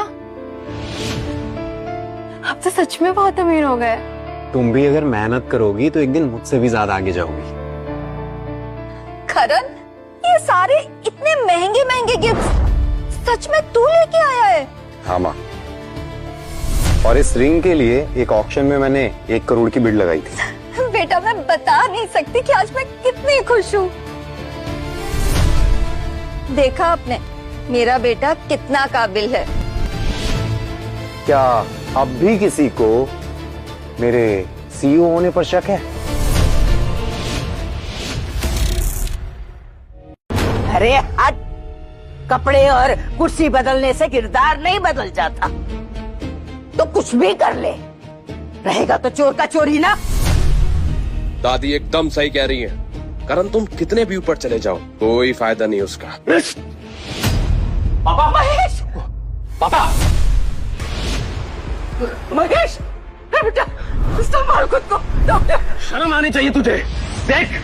आप तो सच में बहुत अमीर हो गए। तुम भी अगर मेहनत करोगी तो एक दिन मुझसे भी ज्यादा आगे जाओगी। करण, ये सारे इतने महंगे महंगे गिफ्ट सच में तू लेके आया है? हाँ माँ, और इस रिंग के लिए एक ऑक्शन में मैंने 1 करोड़ की बिड लगाई थी। बेटा मैं बता नहीं सकती कि आज मैं कितनी खुश हूँ। देखा आपने मेरा बेटा कितना काबिल है। क्या अब भी किसी को मेरे सीईओ होने पर शक है? अरे हट, कपड़े और कुर्सी बदलने से किरदार नहीं बदल जाता। तो कुछ भी कर ले, रहेगा तो चोर का चोर ही ना। दादी एकदम सही कह रही है। करण तुम कितने भी ऊपर चले जाओ कोई फायदा नहीं उसका। पापा, महेश, पापा, महेश, बेटा संभाल खुद को। डॉक्टर, शर्म आनी चाहिए तुझे। देख,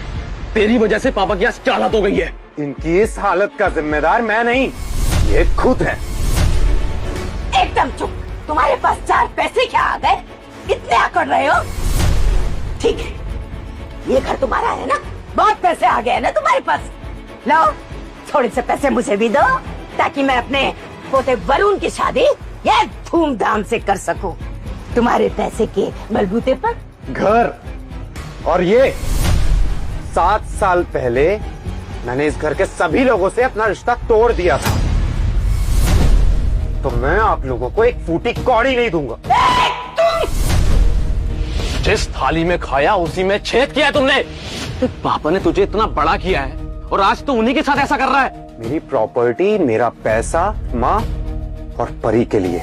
तेरी वजह से पापा की आज क्या हालत हो गई है। इनकी इस हालत का जिम्मेदार मैं नहीं, ये खुद है। एकदम चुप। तुम्हारे पास 4 पैसे क्या आ गए? इतने आकड़ रहे हो? ठीक है, ये घर तुम्हारा है ना, बहुत पैसे आ गए ना तुम्हारे पास। लो, थोड़े से पैसे मुझे भी दो ताकि मैं अपने पोते वरुण की शादी ये धूमधाम से कर सकूं। तुम्हारे पैसे के बलबूते पर घर, और ये 7 साल पहले मैंने इस घर के सभी लोगों से अपना रिश्ता तोड़ दिया था, तो मैं आप लोगों को एक फूटी कौड़ी नहीं दूंगा। जिस थाली में खाया उसी में छेद किया है तुमने। पापा ने तुझे इतना बड़ा किया है और आज तो उन्हीं के साथ ऐसा कर रहा है। मेरी प्रॉपर्टी, मेरा पैसा माँ और परी के लिए,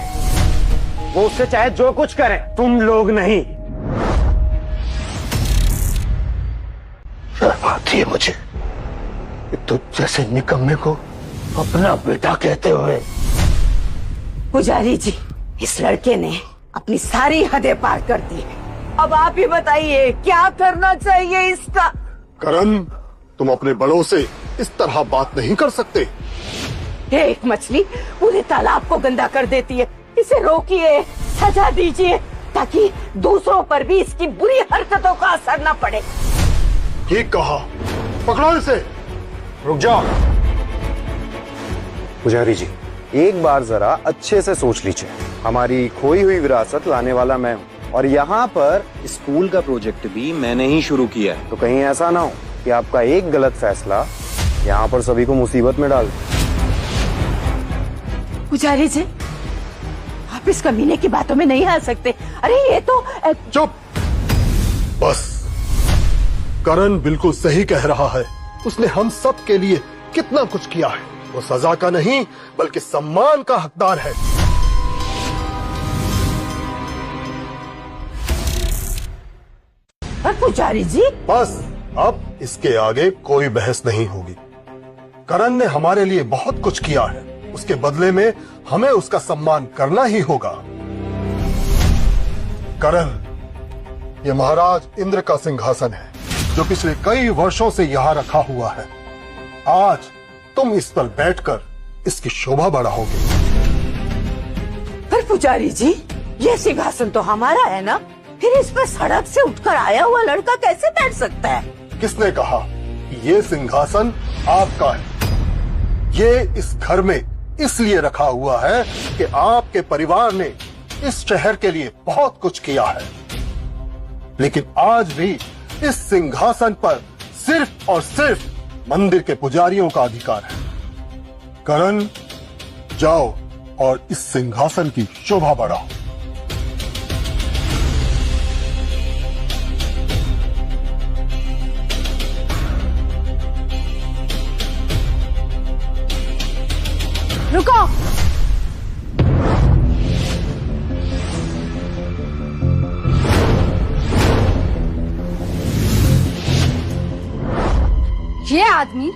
वो उससे चाहे जो कुछ करें, तुम लोग नहीं। शर्म आती है मुझे तुझ जैसे निकम्मे को अपना बेटा कहते हुए। पुजारी जी, इस लड़के ने अपनी सारी हदें पार कर दी है। अब आप ही बताइए क्या करना चाहिए इसका। करण, तुम अपने बड़ों से इस तरह बात नहीं कर सकते। एक मछली पूरे तालाब को गंदा कर देती है। इसे रोकिए, सजा दीजिए ताकि दूसरों पर भी इसकी बुरी हरकतों का असर न पड़े। ठीक कहा, पकड़ो इसे। रुक जाओ पुजारी जी, एक बार जरा अच्छे से सोच लीजिए। हमारी खोई हुई विरासत लाने वाला मैं हूँ, और यहाँ पर स्कूल का प्रोजेक्ट भी मैंने ही शुरू किया है। तो कहीं ऐसा ना हो कि आपका एक गलत फैसला यहाँ पर सभी को मुसीबत में डाल दे। पुजारी जी, आप इस कमीने की बातों में नहीं आ सकते। अरे ये तो चुप, बस। करण बिल्कुल सही कह रहा है। उसने हम सब के लिए कितना कुछ किया है। वो सजा का नहीं बल्कि सम्मान का हकदार है। पुजारी जी, बस अब इसके आगे कोई बहस नहीं होगी। करण ने हमारे लिए बहुत कुछ किया है, उसके बदले में हमें उसका सम्मान करना ही होगा। करण, ये महाराज इंद्र का सिंहासन है जो पिछले कई वर्षों से यहाँ रखा हुआ है। आज तुम इस पर बैठकर इसकी शोभा बढ़ाओगे। पर पुजारी जी, ये सिंहासन तो हमारा है ना, फिर इस पर सड़क से उठकर आया हुआ लड़का कैसे बैठ सकता है? किसने कहा ये सिंहासन आपका है? ये इस घर में इसलिए रखा हुआ है कि आपके परिवार ने इस शहर के लिए बहुत कुछ किया है, लेकिन आज भी इस सिंहासन पर सिर्फ और सिर्फ मंदिर के पुजारियों का अधिकार है। करण, जाओ और इस सिंहासन की शोभा बढ़ाओ। रुको। ये आदमी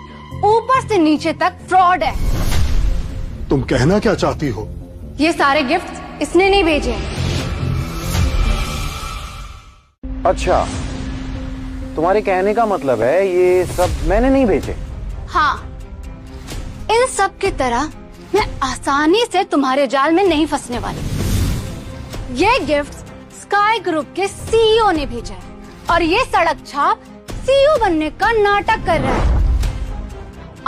ऊपर से नीचे तक फ्रॉड है। तुम कहना क्या चाहती हो? ये सारे गिफ्ट इसने नहीं भेजे। अच्छा, तुम्हारे कहने का मतलब है ये सब मैंने नहीं भेजे? हाँ, इन सब की तरह मैं आसानी से तुम्हारे जाल में नहीं फंसने वाली। ये गिफ्ट स्काई ग्रुप के सीईओ ने भेजा है और ये सड़क छाप सीईओ बनने का नाटक कर रहा है।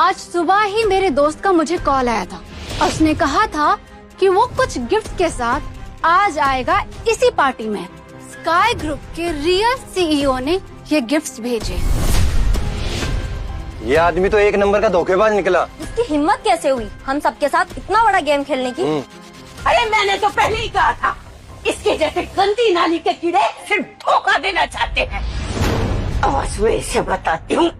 आज सुबह ही मेरे दोस्त का मुझे कॉल आया था। उसने कहा था कि वो कुछ गिफ्ट के साथ आज आएगा इसी पार्टी में। स्काई ग्रुप के रियल सीईओ ने ये गिफ्ट्स भेजे। ये आदमी तो एक नंबर का धोखेबाज निकला। इसकी हिम्मत कैसे हुई हम सबके साथ इतना बड़ा गेम खेलने की? अरे मैंने तो पहले ही कहा था, इसके जैसे गंदी नाली के कीड़े सिर्फ धोखा देना चाहते हैं। आज मैं इसे बताती हूँ।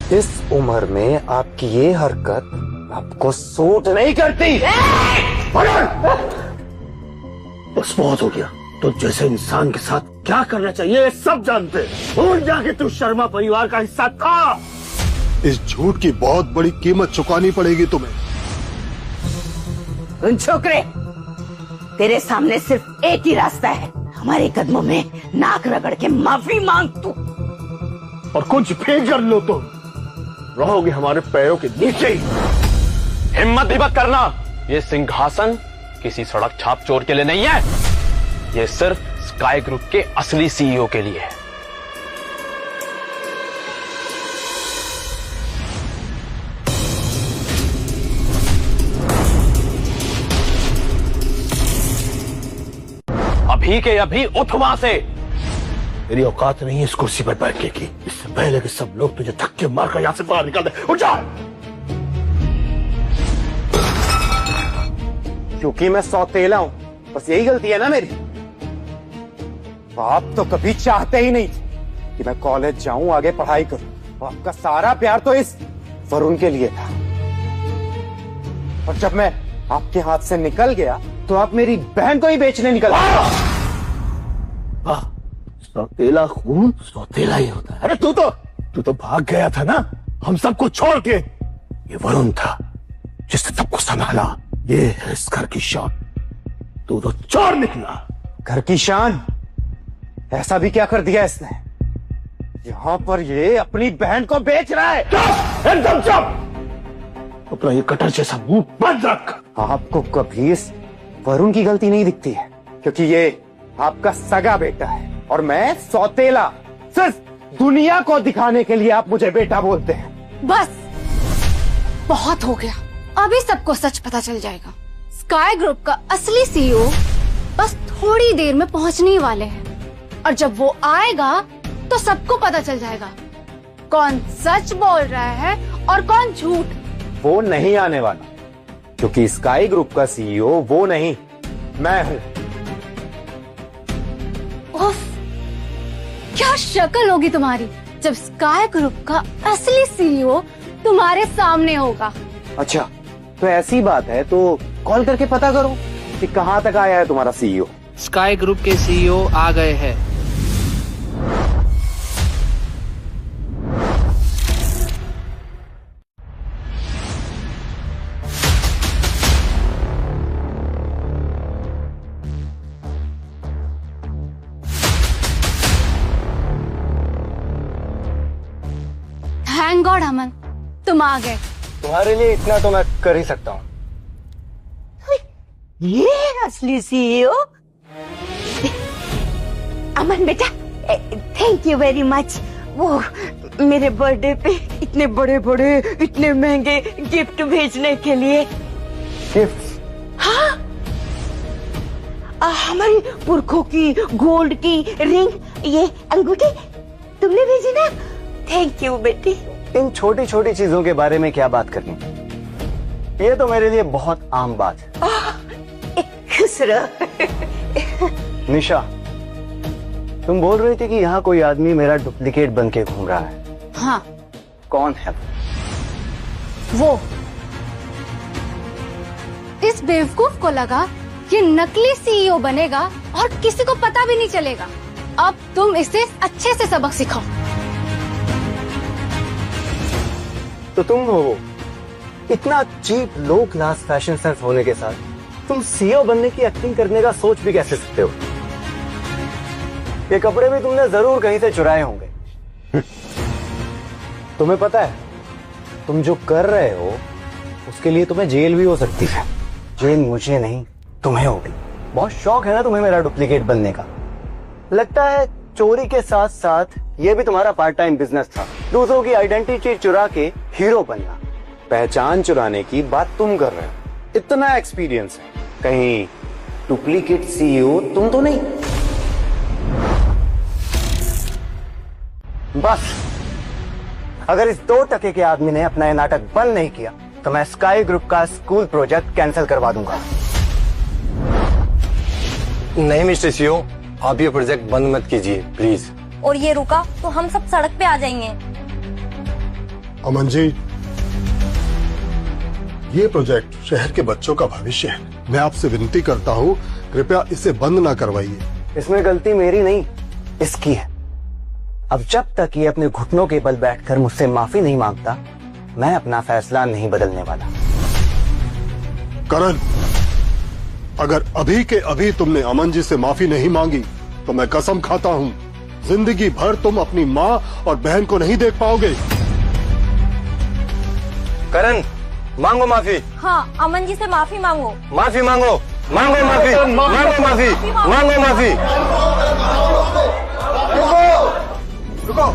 इस उम्र में आपकी ये हरकत आपको सूट नहीं करती। बस बहुत हो गया। तो जैसे इंसान के साथ क्या करना चाहिए सब जानते हैं। भूल जाके तू शर्मा परिवार का हिस्सा था। इस झूठ की बहुत बड़ी कीमत चुकानी पड़ेगी तुम्हें। उन छोकरे, तेरे सामने सिर्फ एक ही रास्ता है। हमारे कदमों में नाक रगड़ के माफी मांग तू, और कुछ भी कर लो तो रहोगे हमारे पैरों के नीचे ही। हिम्मत भी मत करना। ये सिंहासन किसी सड़क छाप चोर के लिए नहीं है, ये सिर्फ स्काई ग्रुप के असली सीईओ के लिए है। अभी के अभी उठ वहां से। तेरी औकात नहीं है इस कुर्सी पर बैठने की। इससे पहले कि सब लोग तुझे धक्के मारकर यहां से बाहर निकाल दे, उठ जा। क्योंकि मैं सौतेला हूं, बस यही गलती है ना मेरी। आप तो कभी चाहते ही नहीं कि मैं कॉलेज जाऊं, आगे पढ़ाई करूं। आपका सारा प्यार तो इस वरुण के लिए था, और जब मैं आपके हाथ से निकल गया तो आप मेरी बहन को ही बेचने निकल गए। सौतेला खून सौतेला ही होता है। अरे तू तो भाग गया था ना हम सबको छोड़ के। ये वरुण था जिसने सबको संभाला। ये है इस घर की शान। तू तो चोर निकला। घर की शान? ऐसा भी क्या कर दिया इसने? यहाँ पर ये अपनी बहन को बेच रहा है। एकदम चुप। अपना ये कटर जैसा मुंह बंद रख। आपको कभी इस वरुण की गलती नहीं दिखती है, क्योंकि ये आपका सगा बेटा है और मैं सौतेला। सिर्फ दुनिया को दिखाने के लिए आप मुझे बेटा बोलते हैं। बस बहुत हो गया। अभी सबको सच पता चल जाएगा। स्काई ग्रुप का असली सीईओ बस थोड़ी देर में पहुंचने ही वाले हैं, और जब वो आएगा तो सबको पता चल जाएगा कौन सच बोल रहा है और कौन झूठ। वो नहीं आने वाला, क्योंकि स्काई ग्रुप का सीईओ वो नहीं, मैं हूं। उफ, क्या शक्ल होगी तुम्हारी जब स्काई ग्रुप का असली सीईओ तुम्हारे सामने होगा। अच्छा, तो ऐसी बात है तो कॉल करके पता करो कि कहां तक आया है तुम्हारा सीईओ। स्काई ग्रुप के सीईओ आ गए हैं। थैंक गॉड अमन, तुम आ गए। तुम्हारे लिए इतना तो मैं कर ही सकता हूँ। ये असली सीईओ अमन बेटा, थैंक यू वेरी मच। वो मेरे बर्थडे पे इतने बड़े बड़े इतने महंगे गिफ्ट भेजने के लिए। गिफ्ट? हाँ, हमारी पुरखों की गोल्ड की रिंग, ये अंगूठी तुमने भेजी ना। थैंक यू बेटी। इन छोटी छोटी चीजों के बारे में क्या बात करनी, ये तो मेरे लिए बहुत आम बात है। खुश रहो। निशा, तुम बोल रही थी कि यहाँ कोई आदमी मेरा डुप्लीकेट बन के घूम रहा है। हाँ। कौन है वो? इस बेवकूफ को लगा ये नकली सीईओ बनेगा और किसी को पता भी नहीं चलेगा। अब तुम इसे अच्छे से सबक सिखाओ। तो तुम हो वो। इतना चीप लो क्लास फैशन सेंस होने के साथ तुम सीईओ बनने की एक्टिंग करने का सोच भी कैसे सकते हो? ये कपड़े भी तुमने जरूर कहीं से चुराए होंगे। तुम्हें पता है तुम जो कर रहे हो उसके लिए तुम्हें जेल भी हो सकती है। जेल मुझे नहीं तुम्हें होगी। बहुत शौक है ना तुम्हें मेरा डुप्लीकेट बनने का। लगता है चोरी के साथ साथ ये भी तुम्हारा पार्ट टाइम बिजनेस था, दूसरों की आइडेंटिटी चुरा के हीरो बनना। पहचान चुराने की बात तुम कर रहे हो, इतना एक्सपीरियंस है, कहीं डुप्लीकेट सीईओ तुम तो नहीं? बस अगर इस 2 टके के आदमी ने अपना ये नाटक बंद नहीं किया तो मैं स्काई ग्रुप का स्कूल प्रोजेक्ट कैंसिल करवा दूंगा। नहीं मिस्टर सीईओ, आप ये प्रोजेक्ट बंद मत कीजिए प्लीज। और ये रुका तो हम सब सड़क पे आ जाएंगे। अमन जी, ये प्रोजेक्ट शहर के बच्चों का भविष्य है। मैं आपसे विनती करता हूँ कृपया इसे बंद ना करवाइए। इसमें गलती मेरी नहीं इसकी है। अब जब तक ये अपने घुटनों के बल बैठकर मुझसे माफी नहीं मांगता मैं अपना फैसला नहीं बदलने वाला। करण, अगर अभी के अभी तुमने अमन जी से माफी नहीं मांगी तो मैं कसम खाता हूँ जिंदगी भर तुम अपनी माँ और बहन को नहीं देख पाओगे। करण, मांगो माफी। हाँ, अमन जी से माफी मांगो। माफी मांगो, मांगो माफी, मांगो माफी, मांगो माफी। रुको,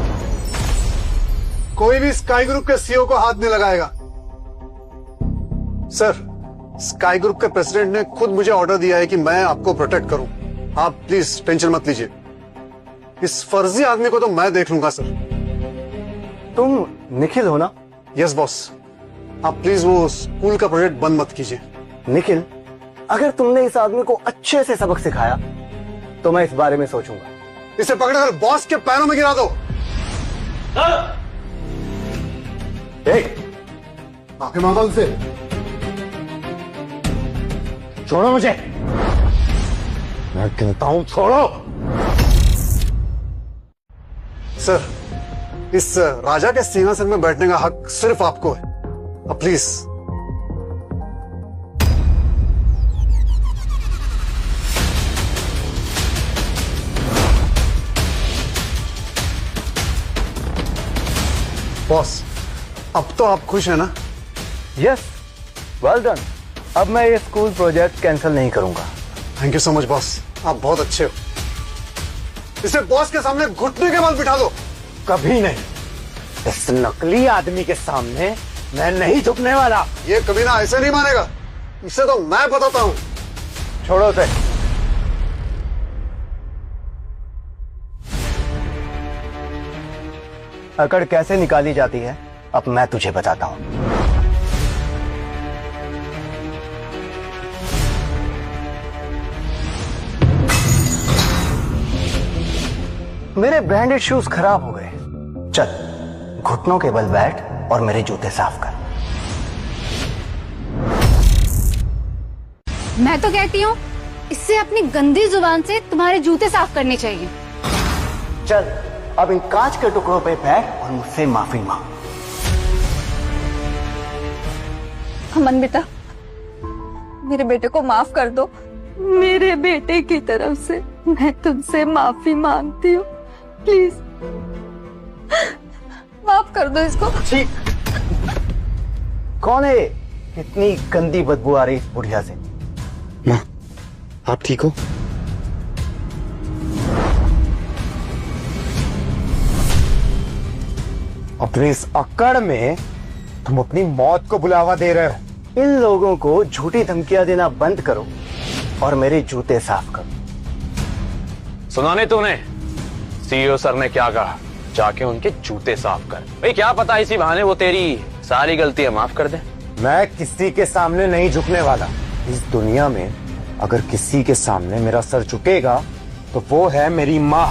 कोई भी स्काई ग्रुप के सीईओ को हाथ नहीं लगाएगा। सर, स्काई ग्रुप के प्रेसिडेंट ने खुद मुझे ऑर्डर दिया है कि मैं आपको प्रोटेक्ट करूं। आप प्लीज टेंशन मत लीजिए। इस फर्जी आदमी को तो मैं देख लूंगा सर। तुम निखिल हो ना? Yes boss. आप प्लीज वो स्कूल का प्रोजेक्ट बंद मत कीजिए। निखिल, अगर तुमने इस आदमी को अच्छे से सबक सिखाया तो मैं इस बारे में सोचूंगा। इसे पकड़कर बॉस के पैरों में गिरा दो। माफी मांगो उनसे। छोड़ो मुझे, मैं कहता हूं छोड़ो। सर, इस राजा के सिंहासन में बैठने का हक सिर्फ आपको है। अब प्लीज। बॉस, अब तो आप खुश हैं ना? Yes, well done. अब मैं ये स्कूल प्रोजेक्ट कैंसिल नहीं करूंगा। Thank you so much boss, आप बहुत अच्छे हो। इसे बॉस के सामने घुटने के बल बिठा दो। कभी नहीं, इस नकली आदमी के सामने मैं नहीं झुकने वाला। ये कमीना ऐसे नहीं मानेगा, इसे तो मैं बताता हूं। छोड़ो उसे। अकड़ कैसे निकाली जाती है अब मैं तुझे बताता हूं। मेरे ब्रांडेड शूज खराब हो गए। चल घुटनों के बल बैठ और मेरे जूते साफ कर। मैं तो कहती हूँ इससे अपनी गंदी जुबान से तुम्हारे जूते साफ करने चाहिए। चल अब इन कांच के टुकड़ों पे बैठ और मुझसे माफी मांग। अमन बेटा, मेरे बेटे को माफ कर दो। मेरे बेटे की तरफ से मैं तुमसे माफी मांगती हूँ, प्लीज माफ कर दो इसको। कौन है? इतनी गंदी बदबू आ रही इस बुढ़िया से। माँ, आप ठीक हो? अपनी इस अकड़ में तुम अपनी मौत को बुलावा दे रहे हो। इन लोगों को झूठी धमकियां देना बंद करो और मेरे जूते साफ करो। सुना नहीं तूने सीईओ सर ने क्या कहा? जाके उनके जूते साफ कर। भाई क्या पता इसी बहाने वो तेरी सारी गलतियां माफ कर दे। मैं किसी के सामने नहीं झुकने वाला। इस दुनिया में अगर किसी के सामने मेरा सर झुकेगा तो वो है मेरी माँ।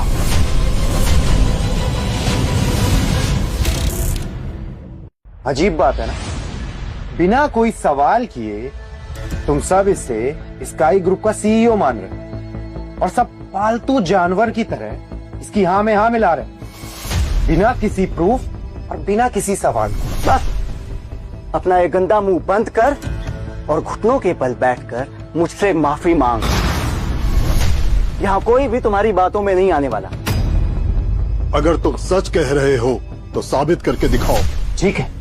अजीब बात है ना, बिना कोई सवाल किए तुम सब इसे स्काई ग्रुप का सीईओ मान रहे हो और सब पालतू जानवर की तरह इसकी हाँ में हाँ मिला रहे, बिना किसी प्रूफ और बिना किसी सवाल। बस अपना ये गंदा मुंह बंद कर और घुटनों के बल बैठकर मुझसे माफी मांग। यहाँ कोई भी तुम्हारी बातों में नहीं आने वाला। अगर तुम सच कह रहे हो तो साबित करके दिखाओ। ठीक है,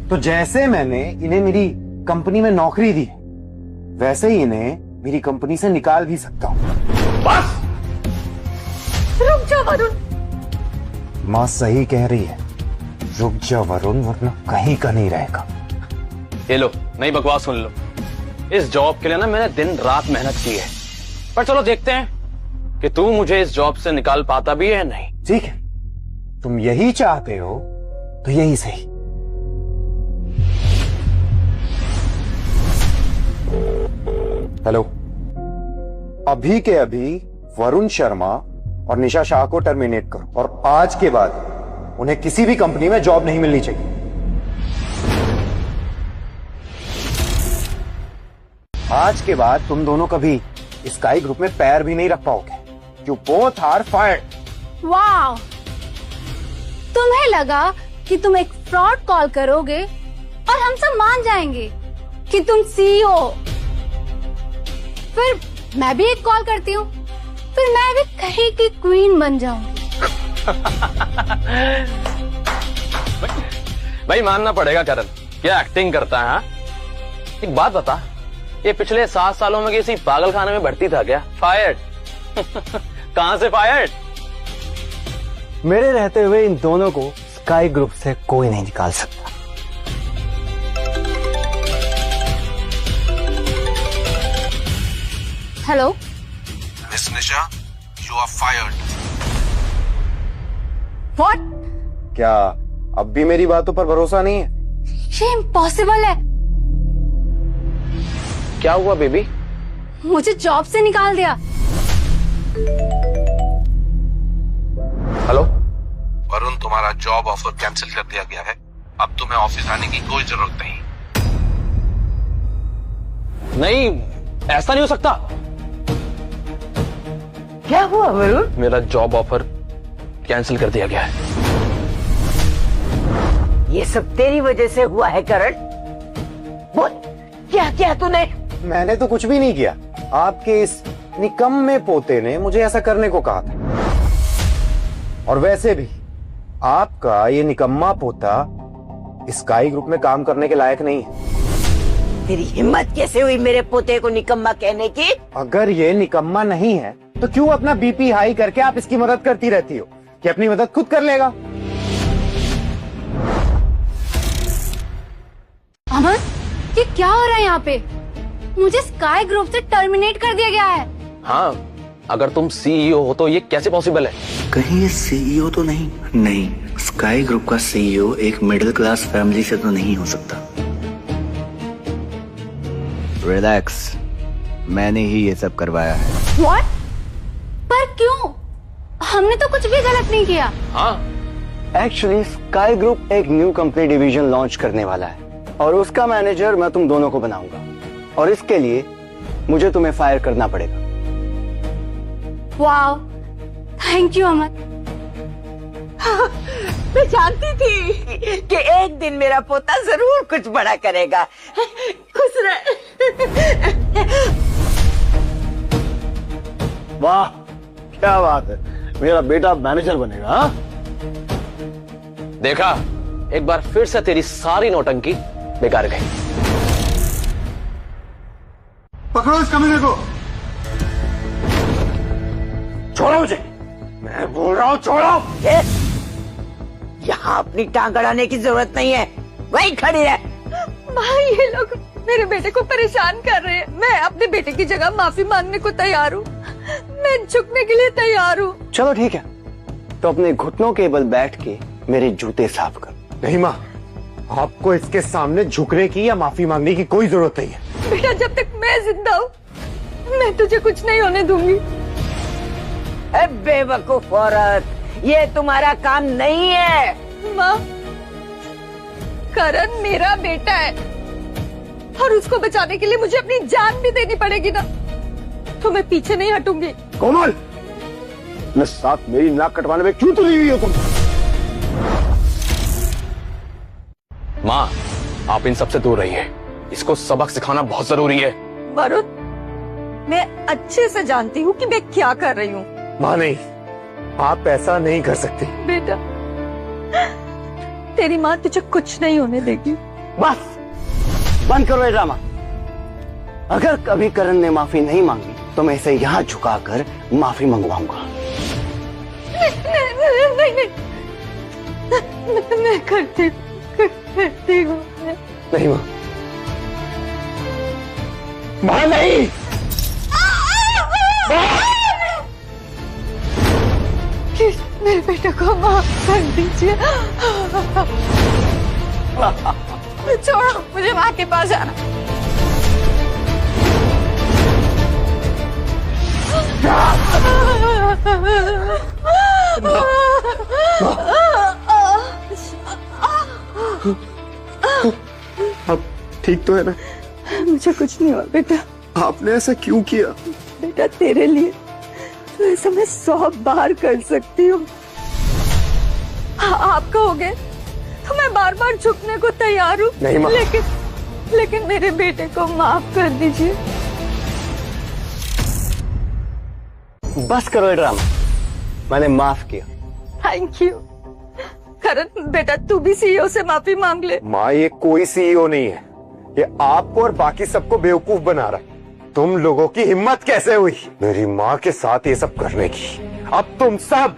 तो जैसे मैंने इन्हें मेरी कंपनी में नौकरी दी वैसे ही इन्हें मेरी कंपनी से निकाल भी सकता हूँ। बस रुक जा वरुण। माँ सही कह रही है, रुक जा वरुण, वरना कहीं का नहीं रहेगा। ये लो, नई बकवास सुन लो। इस जॉब के लिए ना मैंने दिन रात मेहनत की है, पर चलो देखते हैं कि तू मुझे इस जॉब से निकाल पाता भी है या नहीं। ठीक है, तुम यही चाहते हो तो यही सही। हेलो, अभी के अभी वरुण शर्मा और निशा शाह को टर्मिनेट करो और आज के बाद उन्हें किसी भी कंपनी में जॉब नहीं मिलनी चाहिए। आज के बाद तुम दोनों कभी स्काई ग्रुप में पैर भी नहीं रख पाओगे। You both are fired. वाह, तुम्हें लगा कि तुम एक फ्रॉड कॉल करोगे और हम सब मान जाएंगे कि तुम सीईओ। फिर मैं भी एक कॉल करती हूँ, फिर मैं भी कहीं की क्वीन बन जाऊंगी। भाई मानना पड़ेगा करण, क्या एक्टिंग करता है। हाँ? एक बात बता, ये पिछले 7 सालों में किसी पागल खाने में भर्ती था क्या? फायर्ड। कहां से फायर्ड? मेरे रहते हुए इन दोनों को स्काई ग्रुप से कोई नहीं निकाल सकता। Hello miss Nisha, you are fired. What? क्या अब भी मेरी बातों पर भरोसा नहीं है? ये इम्पॉसिबल है। क्या हुआ बेबी? मुझे जॉब से निकाल दिया। हेलो वरुण, तुम्हारा जॉब ऑफर कैंसिल कर दिया गया है। अब तुम्हें ऑफिस आने की कोई जरूरत नहीं। नहीं, ऐसा नहीं हो सकता। क्या हुआ वरुण? मेरा जॉब ऑफर कैंसिल कर दिया गया है। ये सब तेरी वजह से हुआ है करण। बोल, क्या किया तूने? मैंने तो कुछ भी नहीं किया। आपके इस निकम्मे पोते ने मुझे ऐसा करने को कहा था। और वैसे भी आपका ये निकम्मा पोता स्काई ग्रुप में काम करने के लायक नहीं है। तेरी हिम्मत कैसे हुई मेरे पोते को निकम्मा कहने की? अगर ये निकम्मा नहीं है तो क्यों अपना बीपी हाई करके आप इसकी मदद करती रहती हो कि अपनी मदद खुद कर लेगा। अमन, ये क्या हो रहा है यहाँ पे? मुझे स्काई ग्रुप से टर्मिनेट कर दिया गया है। हाँ, अगर तुम सीईओ हो तो ये कैसे पॉसिबल है? कहीं ये सीईओ तो नहीं? नहीं, स्काई ग्रुप का सीईओ एक मिडिल क्लास फैमिली से तो नहीं हो सकता। रिलैक्स, मैंने ही ये सब करवाया है। What? पर क्यों? हमने तो कुछ भी गलत नहीं किया। हाँ, एक्चुअली स्काई ग्रुप एक न्यू कंपनी डिवीजन लॉन्च करने वाला है और उसका मैनेजर मैं तुम दोनों को बनाऊंगा और इसके लिए मुझे तुम्हें फायर करना पड़ेगा। वाओ, थैंक यू अमन। मैं जानती थी कि एक दिन मेरा पोता जरूर कुछ बड़ा करेगा। खुश रह। वाह, क्या बात है, मेरा बेटा मैनेजर बनेगा। हाँ? देखा, एक बार फिर से तेरी सारी नौटंकी बेकार गई। पकड़ो इस कमीने को। छोड़ो मुझे, मैं बोल रहा हूँ छोड़ो। यहाँ अपनी टांग अड़ाने की जरूरत नहीं है, वहीं खड़ी रह। भाई, ये लोग मेरे बेटे को परेशान कर रहे हैं। मैं अपने बेटे की जगह माफी मांगने को तैयार हूँ। मैं झुकने के लिए तैयार हूँ। चलो ठीक है, तो अपने घुटनों के बल बैठ के मेरे जूते साफ कर। नहीं माँ, आपको इसके सामने झुकने की या माफी मांगने की कोई जरूरत नहीं है। बेटा, जब तक मैं जिंदा हूँ मैं तुझे कुछ नहीं होने दूंगी। बेवकूफ औरत, ये तुम्हारा काम नहीं है। माँ, करण मेरा बेटा है और उसको बचाने के लिए मुझे अपनी जान भी देनी पड़ेगी ना, तो मैं पीछे नहीं हटूंगी। कोमल, न साथ मेरी नाक कटवाने में क्यों तुली हुई हो तुम? माँ, आप इन सबसे दूर रहिए। इसको सबक सिखाना बहुत जरूरी है। वरुण, मैं अच्छे से जानती हूँ कि मैं क्या कर रही हूँ। माँ नहीं, आप ऐसा नहीं कर सकती। बेटा, तेरी माँ तुझे कुछ नहीं होने देगी। बस बंद करो ये ड्रामा। अगर कभी करण ने माफी नहीं मांगी तो मैं इसे यहाँ झुकाकर माफी मंगवाऊंगा। नहीं, मैं करती हूँ। नहीं माँ, माँ नहीं। प्लीज मेरे बेटे को माफ कर दीजिए। छोड़ो, मुझे माँ के पास जाना। अब ठीक तो है ना? मुझे कुछ नहीं हुआ बेटा। आपने ऐसा क्यों किया? बेटा, तेरे लिए तो ऐसा मैं 100 बार कर सकती हूँ। आप कहोगे तो मैं बार बार झुकने को तैयार हूँ। नहीं माँ। लेकिन मेरे बेटे को माफ कर दीजिए। बस करो ये ड्रामा, मैंने माफ किया। Thank you. करण बेटा, तू भी सीईओ से माफी मांग ले। माँ, ये कोई सीईओ नहीं है, ये आपको और बाकी सबको बेवकूफ बना रहा है। तुम लोगों की हिम्मत कैसे हुई मेरी माँ के साथ ये सब करने की? अब तुम सब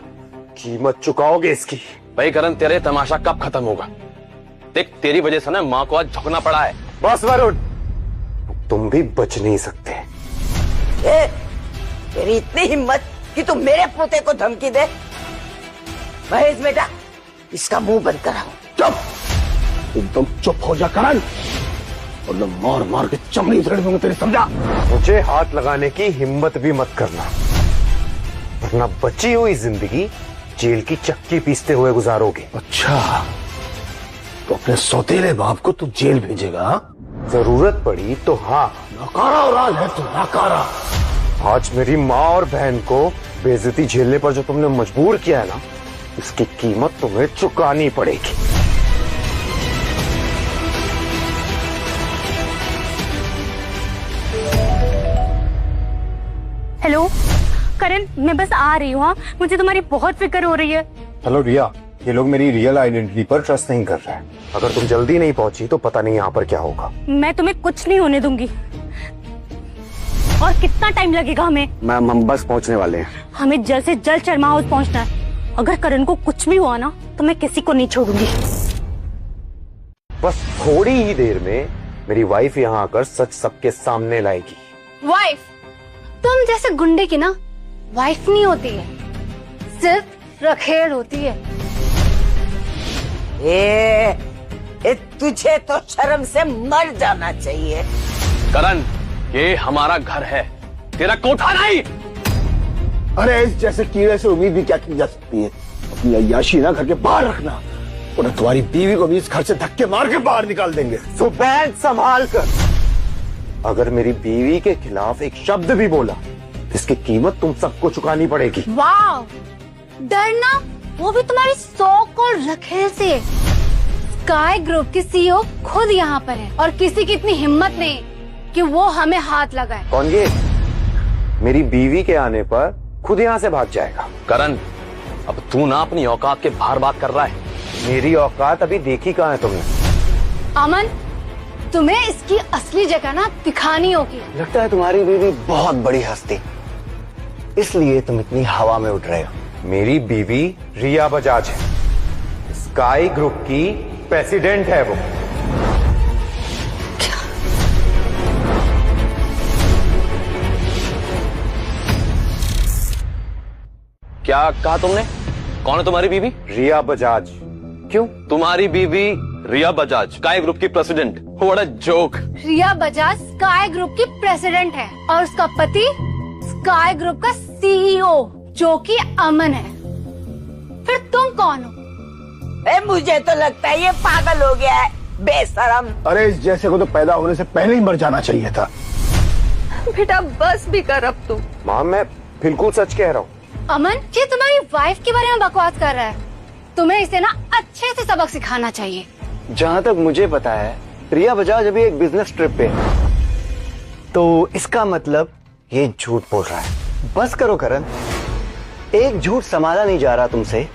कीमत चुकाओगे इसकी। भाई करण, तेरे तमाशा कब खत्म होगा? देख, तेरी वजह से ना माँ को आज झुकना पड़ा है। बस वरुण, तुम भी बच नहीं सकते। तेरी इतनी हिम्मत कि तुम मेरे पोते को धमकी दे? महेश बेटा, इसका मुंह बंद कराओ। चुप, एकदम चुप हो जा करण, और मैं मार मार के चमड़ी उधेड़ दूंगा तेरी, समझा? मुझे हाथ लगाने की हिम्मत भी मत करना, वरना बची हुई जिंदगी जेल की चक्की पीसते हुए गुजारोगे। अच्छा, तो अपने सौतेले बाप को तू जेल भेजेगा? जरूरत पड़ी तो हाँ। नकारा औलाद है तू, नकारा। आज मेरी माँ और बहन को बेइज्जती झेलने पर जो तुमने मजबूर किया है ना, इसकी कीमत तुम्हें चुकानी पड़ेगी। हेलो करण, मैं बस आ रही हूँ। मुझे तुम्हारी बहुत फिक्र हो रही है। हेलो रिया, ये लोग मेरी रियल आइडेंटिटी पर ट्रस्ट नहीं कर रहे हैं। अगर तुम जल्दी नहीं पहुंची तो पता नहीं यहाँ पर क्या होगा। मैं तुम्हें कुछ नहीं होने दूंगी। और कितना टाइम लगेगा हमें? मैम, हम बस पहुंचने वाले हैं। हमें जल्द से जल्द शर्मा हाउस पहुंचना है। अगर करण को कुछ भी हुआ ना तो मैं किसी को नहीं छोड़ूंगी। बस थोड़ी ही देर में मेरी वाइफ यहाँ आकर सच सबके सामने लाएगी। वाइफ? तुम जैसे गुंडे की ना वाइफ नहीं होती है, सिर्फ रखेड़ होती है। तुझे तो शर्म से मर जाना चाहिए। करण, ये हमारा घर है, तेरा कोठा नहीं। अरे इस जैसे कीड़े से उम्मीद भी क्या की जा सकती है? अपनी अय्याशी ना घर के बाहर रखना, और तुम्हारी बीवी को भी इस घर से धक्के मार के बाहर निकाल देंगे। जुबान संभाल कर, अगर मेरी बीवी के खिलाफ एक शब्द भी बोला, इसकी कीमत तुम सबको चुकानी पड़ेगी। वाह, डरना वो भी तुम्हारी सौ करोड़ रखेल से। स्काई ग्रुप के सीईओ खुद यहाँ पर है और किसी की इतनी हिम्मत नहीं कि वो हमें हाथ लगाए। कौन ये? मेरी बीवी के आने पर खुद यहाँ से भाग जाएगा। करण, अब तू ना अपनी औकात के बाहर बात कर रहा है। मेरी औकात अभी देखी कहाँ है तुमने? अमन, तुम्हें इसकी असली जगह ना दिखानी होगी। लगता है तुम्हारी बीवी बहुत बड़ी हस्ती, इसलिए तुम इतनी हवा में उठ रहे हो। मेरी बीवी रिया बजाज है, स्काई ग्रुप की प्रेसिडेंट है वो। क्या कहा तुमने? कौन है तुम्हारी बीवी? रिया बजाज। क्यों? तुम्हारी बीवी रिया बजाज स्काई ग्रुप की president? What a joke. Riya Bajaj Sky group की प्रेसिडेंट है और उसका पति स्काई ग्रुप का सीईओ जो कि अमन है। फिर तुम कौन हो? मुझे तो लगता है ये पागल हो गया है। बेशरम। अरे इस जैसे को तो पैदा होने से पहले ही मर जाना चाहिए था। बेटा बस भी कर अब तू। माँ मैं बिल्कुल सच कह रहा हूँ। अमन, ये तुम्हारी वाइफ के बारे में बकवास कर रहा है। तुम्हें इसे ना अच्छे से सबक सिखाना चाहिए। जहाँ तक मुझे पता है रिया बजाज अभी एक बिजनेस ट्रिप पे है, तो इसका मतलब ये झूठ बोल रहा है। बस करो करण, एक झूठ संभाला नहीं जा रहा तुमसे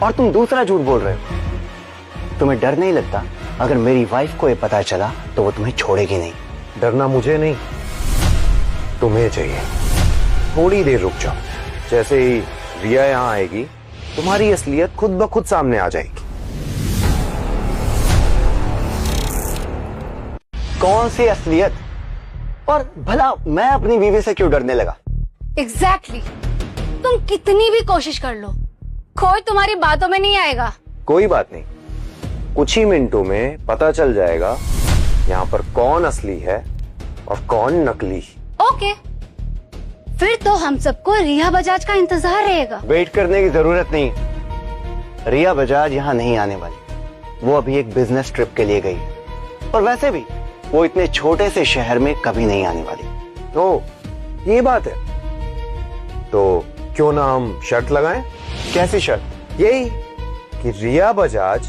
और तुम दूसरा झूठ बोल रहे हो। तुम्हें डर नहीं लगता अगर मेरी वाइफ को ये पता चला तो वो तुम्हें छोड़ेगी नहीं? डरना मुझे नहीं, तुम्हें चाहिए। थोड़ी देर रुक जाओ, जैसे ही रिया यहाँ आएगी तुम्हारी असलियत खुद ब खुद सामने आ जाएगी। कौन सी असलियत? और भला मैं अपनी बीवी से क्यों डरने लगा? एग्जैक्टली तुम कितनी भी कोशिश कर लो, कोई तुम्हारी बातों में नहीं आएगा। कोई बात नहीं, कुछ ही मिनटों में पता चल जाएगा यहाँ पर कौन असली है और कौन नकली। ओके, फिर तो हम सबको रिया बजाज का इंतजार रहेगा। वेट करने की जरूरत नहीं, रिया बजाज यहाँ नहीं आने वाली। वो अभी एक बिजनेस ट्रिप के लिए गई, और वैसे भी वो इतने छोटे से शहर में कभी नहीं आने वाली। ओ, ये बात है। तो क्यों ना हम शर्त लगाएं? कैसी शर्त? यही कि रिया बजाज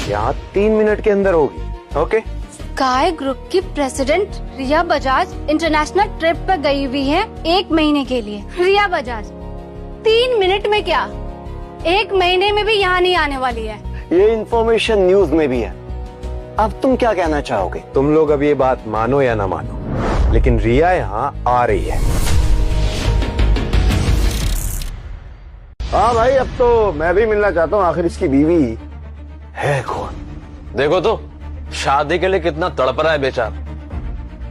यहाँ 3 मिनट के अंदर होगी। ओके? स्काई ग्रुप की प्रेसिडेंट रिया बजाज इंटरनेशनल ट्रिप पर गई हुई है 1 महीने के लिए। रिया बजाज 3 मिनट में क्या, 1 महीने में भी यहाँ नहीं आने वाली है। ये इंफॉर्मेशन न्यूज में भी है। अब तुम क्या कहना चाहोगे? तुम लोग अब ये बात मानो या ना मानो, लेकिन रिया यहाँ आ रही है। हाँ भाई, अब तो मैं भी मिलना चाहता हूँ। आखिर इसकी बीवी है कौन? देखो तो शादी के लिए कितना तड़प रहा है बेचारा।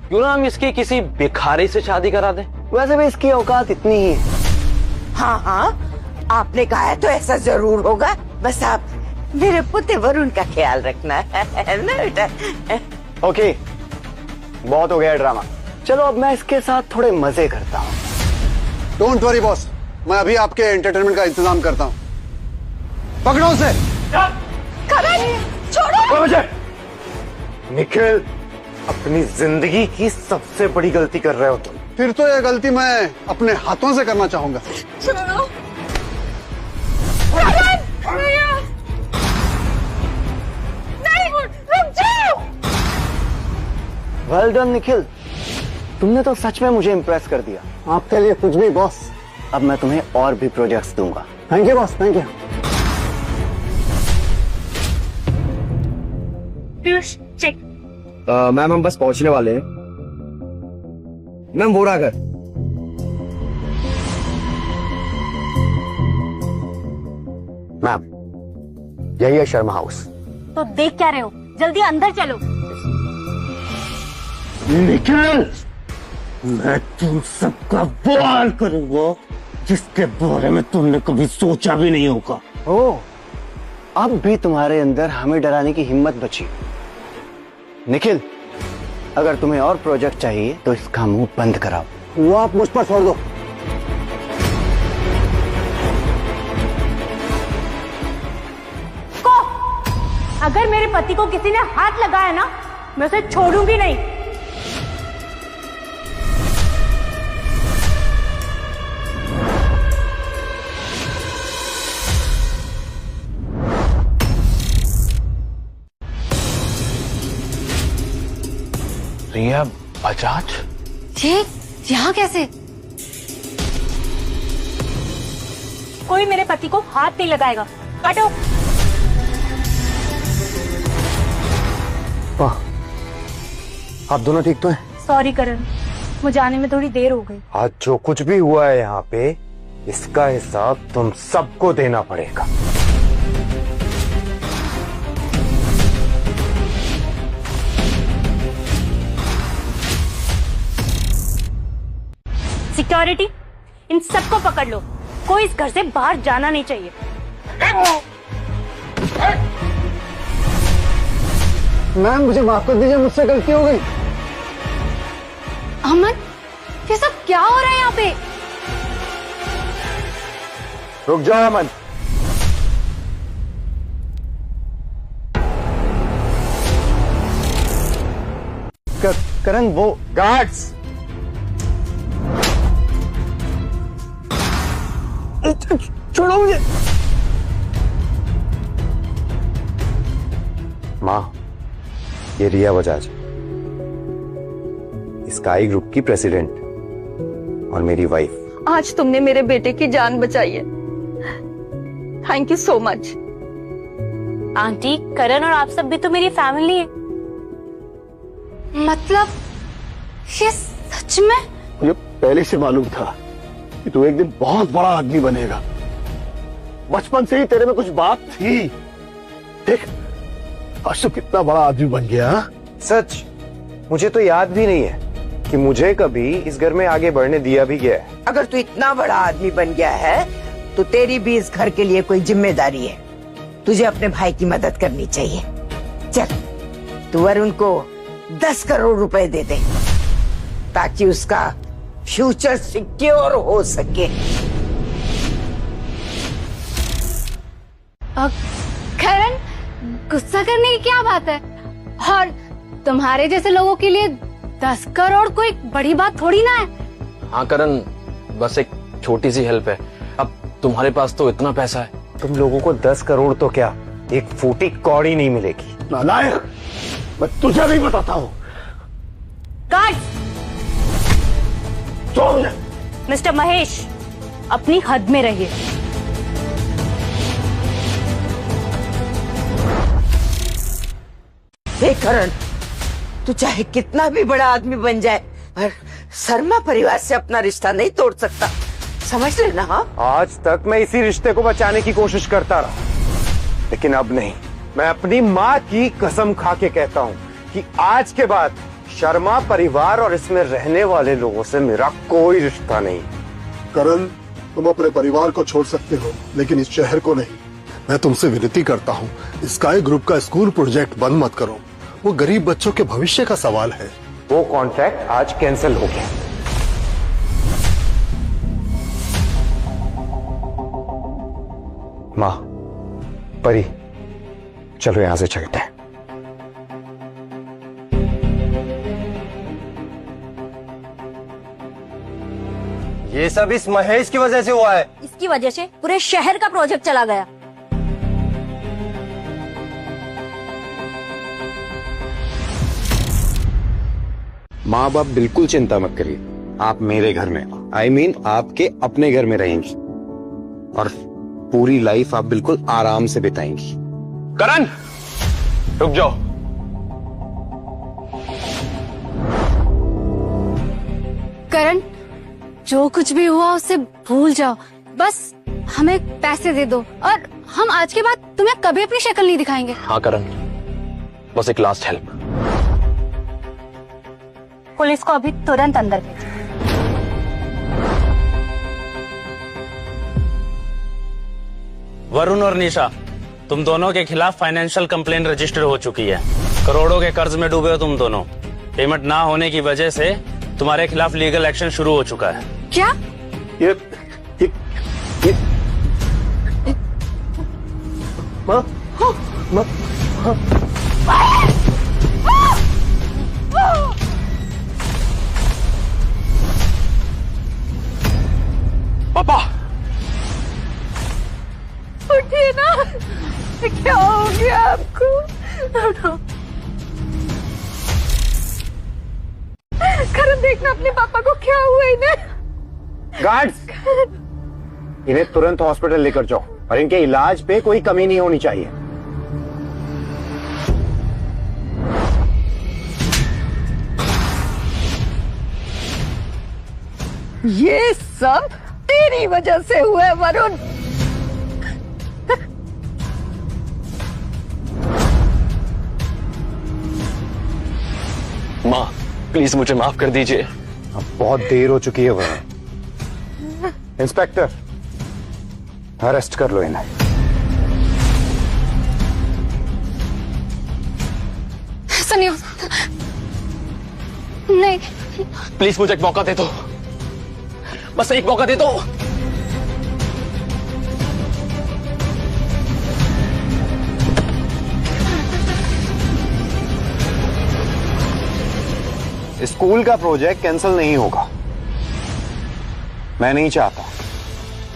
क्यों ना हम इसकी किसी भिखारी से शादी करा दें? वैसे भी इसकी औकात इतनी ही है। हाँ हाँ, आपने कहा है तो ऐसा जरूर होगा। बस आप मेरे पुत्र वरुण का ख्याल रखना है ना बेटा। ओके, बहुत हो गया ड्रामा। चलो अब मैं इसके साथ थोड़े मजे करता हूँ। डोंट वरी बॉस, मैं अभी आपके एंटरटेनमेंट का इंतजाम करता हूँ। पकड़ो उसे। छोड़ो मुझे। निखिल, अपनी जिंदगी की सबसे बड़ी गलती कर रहे हो तुम। फिर तो यह गलती मैं अपने हाथों से करना चाहूंगा। वेल डन निखिल, तुमने तो सच में मुझे इम्प्रेस कर दिया। आपके लिए कुछ भी बॉस। अब मैं तुम्हें और भी प्रोजेक्ट्स दूंगा। Thank you boss, thank you. Check. Ma'am हम बस पहुंचने वाले हैं। मैम वो रहा घर। मैम, यही है शर्मा हाउस। तो देख क्या रहे हो, जल्दी अंदर चलो। निखिल, मैं तुम सबका बवाल करूंगा जिसके बारे में तुमने कभी सोचा भी नहीं होगा। ओह, अब भी तुम्हारे अंदर हमें डराने की हिम्मत बची। निखिल, अगर तुम्हें और प्रोजेक्ट चाहिए तो इसका मुंह बंद कराओ। वो आप मुझ पर छोड़ दो। अगर मेरे पति को किसी ने हाथ लगाया ना, मैं उसे छोड़ूंगी नहीं। रिया बजाज? ये यहाँ कैसे? कोई मेरे पति को हाथ नहीं लगाएगा। हटो। आप दोनों ठीक तो हैं? सॉरी करण, मुझे आने में थोड़ी देर हो गई। आज जो कुछ भी हुआ है यहाँ पे, इसका हिसाब तुम सबको देना पड़ेगा। सिक्योरिटी, इन सबको पकड़ लो। कोई इस घर से बाहर जाना नहीं चाहिए। मैम मुझे माफ कर दीजिए, मुझसे गलती हो गई। अमन, ये सब क्या हो रहा है यहाँ पे? रुक जाओ अमन। करण वो गार्ड्स, छोड़ो मुझे। माँ, ये रिया बजाज, स्काई ग्रुप की प्रेसिडेंट और मेरी वाइफ। आज तुमने मेरे बेटे की जान बचाई है, thank you so much. Aunty, Karan और आप सब भी तो मेरी फैमिली है। मतलब ये सच में? मुझे पहले से मालूम था कि तू एक दिन बहुत बड़ा आदमी बनेगा। बचपन से ही तेरे में कुछ बात थी। देख, आज तो कितना बड़ा आदमी बन गया। सच, मुझे तो याद भी नहीं है कि मुझे कभी इस घर में आगे बढ़ने दिया भी गया है। अगर तू इतना बड़ा आदमी बन गया है तो तेरी भी इस घर के लिए कोई जिम्मेदारी है। तुझे अपने भाई की मदद करनी चाहिए। चल, तू वरुण को 10 करोड़ रुपए दे दे ताकि उसका फ्यूचर सिक्योर हो सके। करण, गुस्सा करने की क्या बात है? और तुम्हारे जैसे लोगों के लिए 10 करोड़ कोई बड़ी बात थोड़ी ना है। हाँ करण, बस एक छोटी सी हेल्प है। अब तुम्हारे पास तो इतना पैसा है। तुम लोगों को 10 करोड़ तो क्या, एक फूटी कौड़ी नहीं मिलेगी। नालायक, मैं तुझे भी बताता हूँ। मिस्टर महेश, अपनी हद में रहिए। देख करण, तू चाहे कितना भी बड़ा आदमी बन जाए पर शर्मा परिवार से अपना रिश्ता नहीं तोड़ सकता, समझ लेना। हाँ, आज तक मैं इसी रिश्ते को बचाने की कोशिश करता रहा, लेकिन अब नहीं। मैं अपनी माँ की कसम खा के कहता हूँ कि आज के बाद शर्मा परिवार और इसमें रहने वाले लोगों से मेरा कोई रिश्ता नहीं। करण, तुम अपने परिवार को छोड़ सकते हो लेकिन इस शहर को नहीं। मैं तुमसे विनती करता हूँ, स्काई ग्रुप का स्कूल प्रोजेक्ट बंद मत करो। वो गरीब बच्चों के भविष्य का सवाल है। वो कॉन्ट्रैक्ट आज कैंसिल हो गया। माँ, परी, चलो यहां से चलते हैं। ये सब इस महेश की वजह से हुआ है। इसकी वजह से पूरे शहर का प्रोजेक्ट चला गया। माँ बाप बिल्कुल चिंता मत करिए, आप मेरे घर में, I mean, आपके अपने घर में रहेंगी और पूरी लाइफ आप बिल्कुल आराम से बिताएंगी। करण, रुक जाओ। करण, जो कुछ भी हुआ उसे भूल जाओ। बस हमें पैसे दे दो और हम आज के बाद तुम्हें कभी अपनी शक्ल नहीं दिखाएंगे। हाँ करण, बस एक लास्ट हेल्प। पुलिस को अभी तुरंत अंदर भेजो। वरुण और निशा, तुम दोनों के खिलाफ फाइनेंशियल कंप्लेंट रजिस्टर हो चुकी है। करोड़ों के कर्ज में डूबे हो तुम दोनों। पेमेंट ना होने की वजह से तुम्हारे खिलाफ लीगल एक्शन शुरू हो चुका है। क्या? ये माँ, माँ, पापा, उठिए ना, क्या हो गया आपको? करण, देखना अपने पापा को, क्या हुआ इन्हें। गार्ड्स, इन्हें तुरंत हॉस्पिटल लेकर जाओ और इनके इलाज पे कोई कमी नहीं होनी चाहिए। ये सब तेरी वजह से हुआ है वरुण। माँ प्लीज मुझे माफ कर दीजिए। अब बहुत देर हो चुकी है वरुण। इंस्पेक्टर, अरेस्ट कर लो इन्हें। ऐसा नहीं हो सकता। नहीं, प्लीज मुझे एक मौका दे दो, बस एक मौका दे दो। स्कूल का प्रोजेक्ट कैंसिल नहीं होगा। मैं नहीं चाहता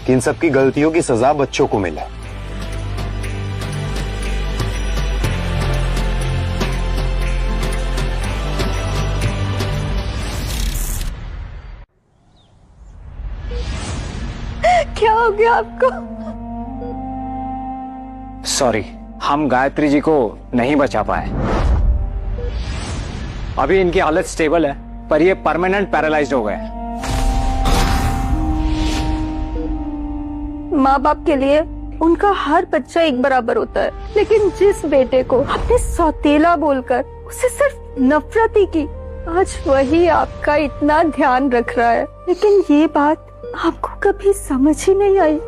कि इन सब की गलतियों की सजा बच्चों को मिले। क्या हो गया आपको? सॉरी, हम गायत्री जी को नहीं बचा पाए। अभी इनकी हालत स्टेबल है, पर ये परमानेंट पैरालाइज्ड हो गए। माँ बाप के लिए उनका हर बच्चा एक बराबर होता है, लेकिन जिस बेटे को आपने सौतेला बोलकर उसे सिर्फ नफरत ही की, आज वही आपका इतना ध्यान रख रहा है। लेकिन ये बात आपको कभी समझ ही नहीं आई।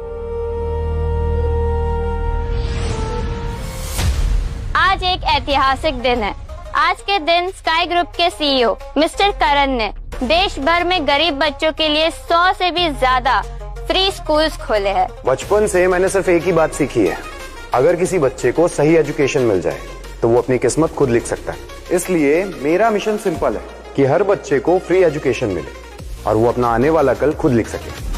आज एक ऐतिहासिक दिन है। आज के दिन स्काई ग्रुप के सीईओ मिस्टर करण ने देश भर में गरीब बच्चों के लिए 100 से भी ज्यादा फ्री स्कूल्स खोले हैं। बचपन से मैंने सिर्फ एक ही बात सीखी है, अगर किसी बच्चे को सही एजुकेशन मिल जाए तो वो अपनी किस्मत खुद लिख सकता है। इसलिए मेरा मिशन सिंपल है कि हर बच्चे को फ्री एजुकेशन मिले और वो अपना आने वाला कल खुद लिख सके।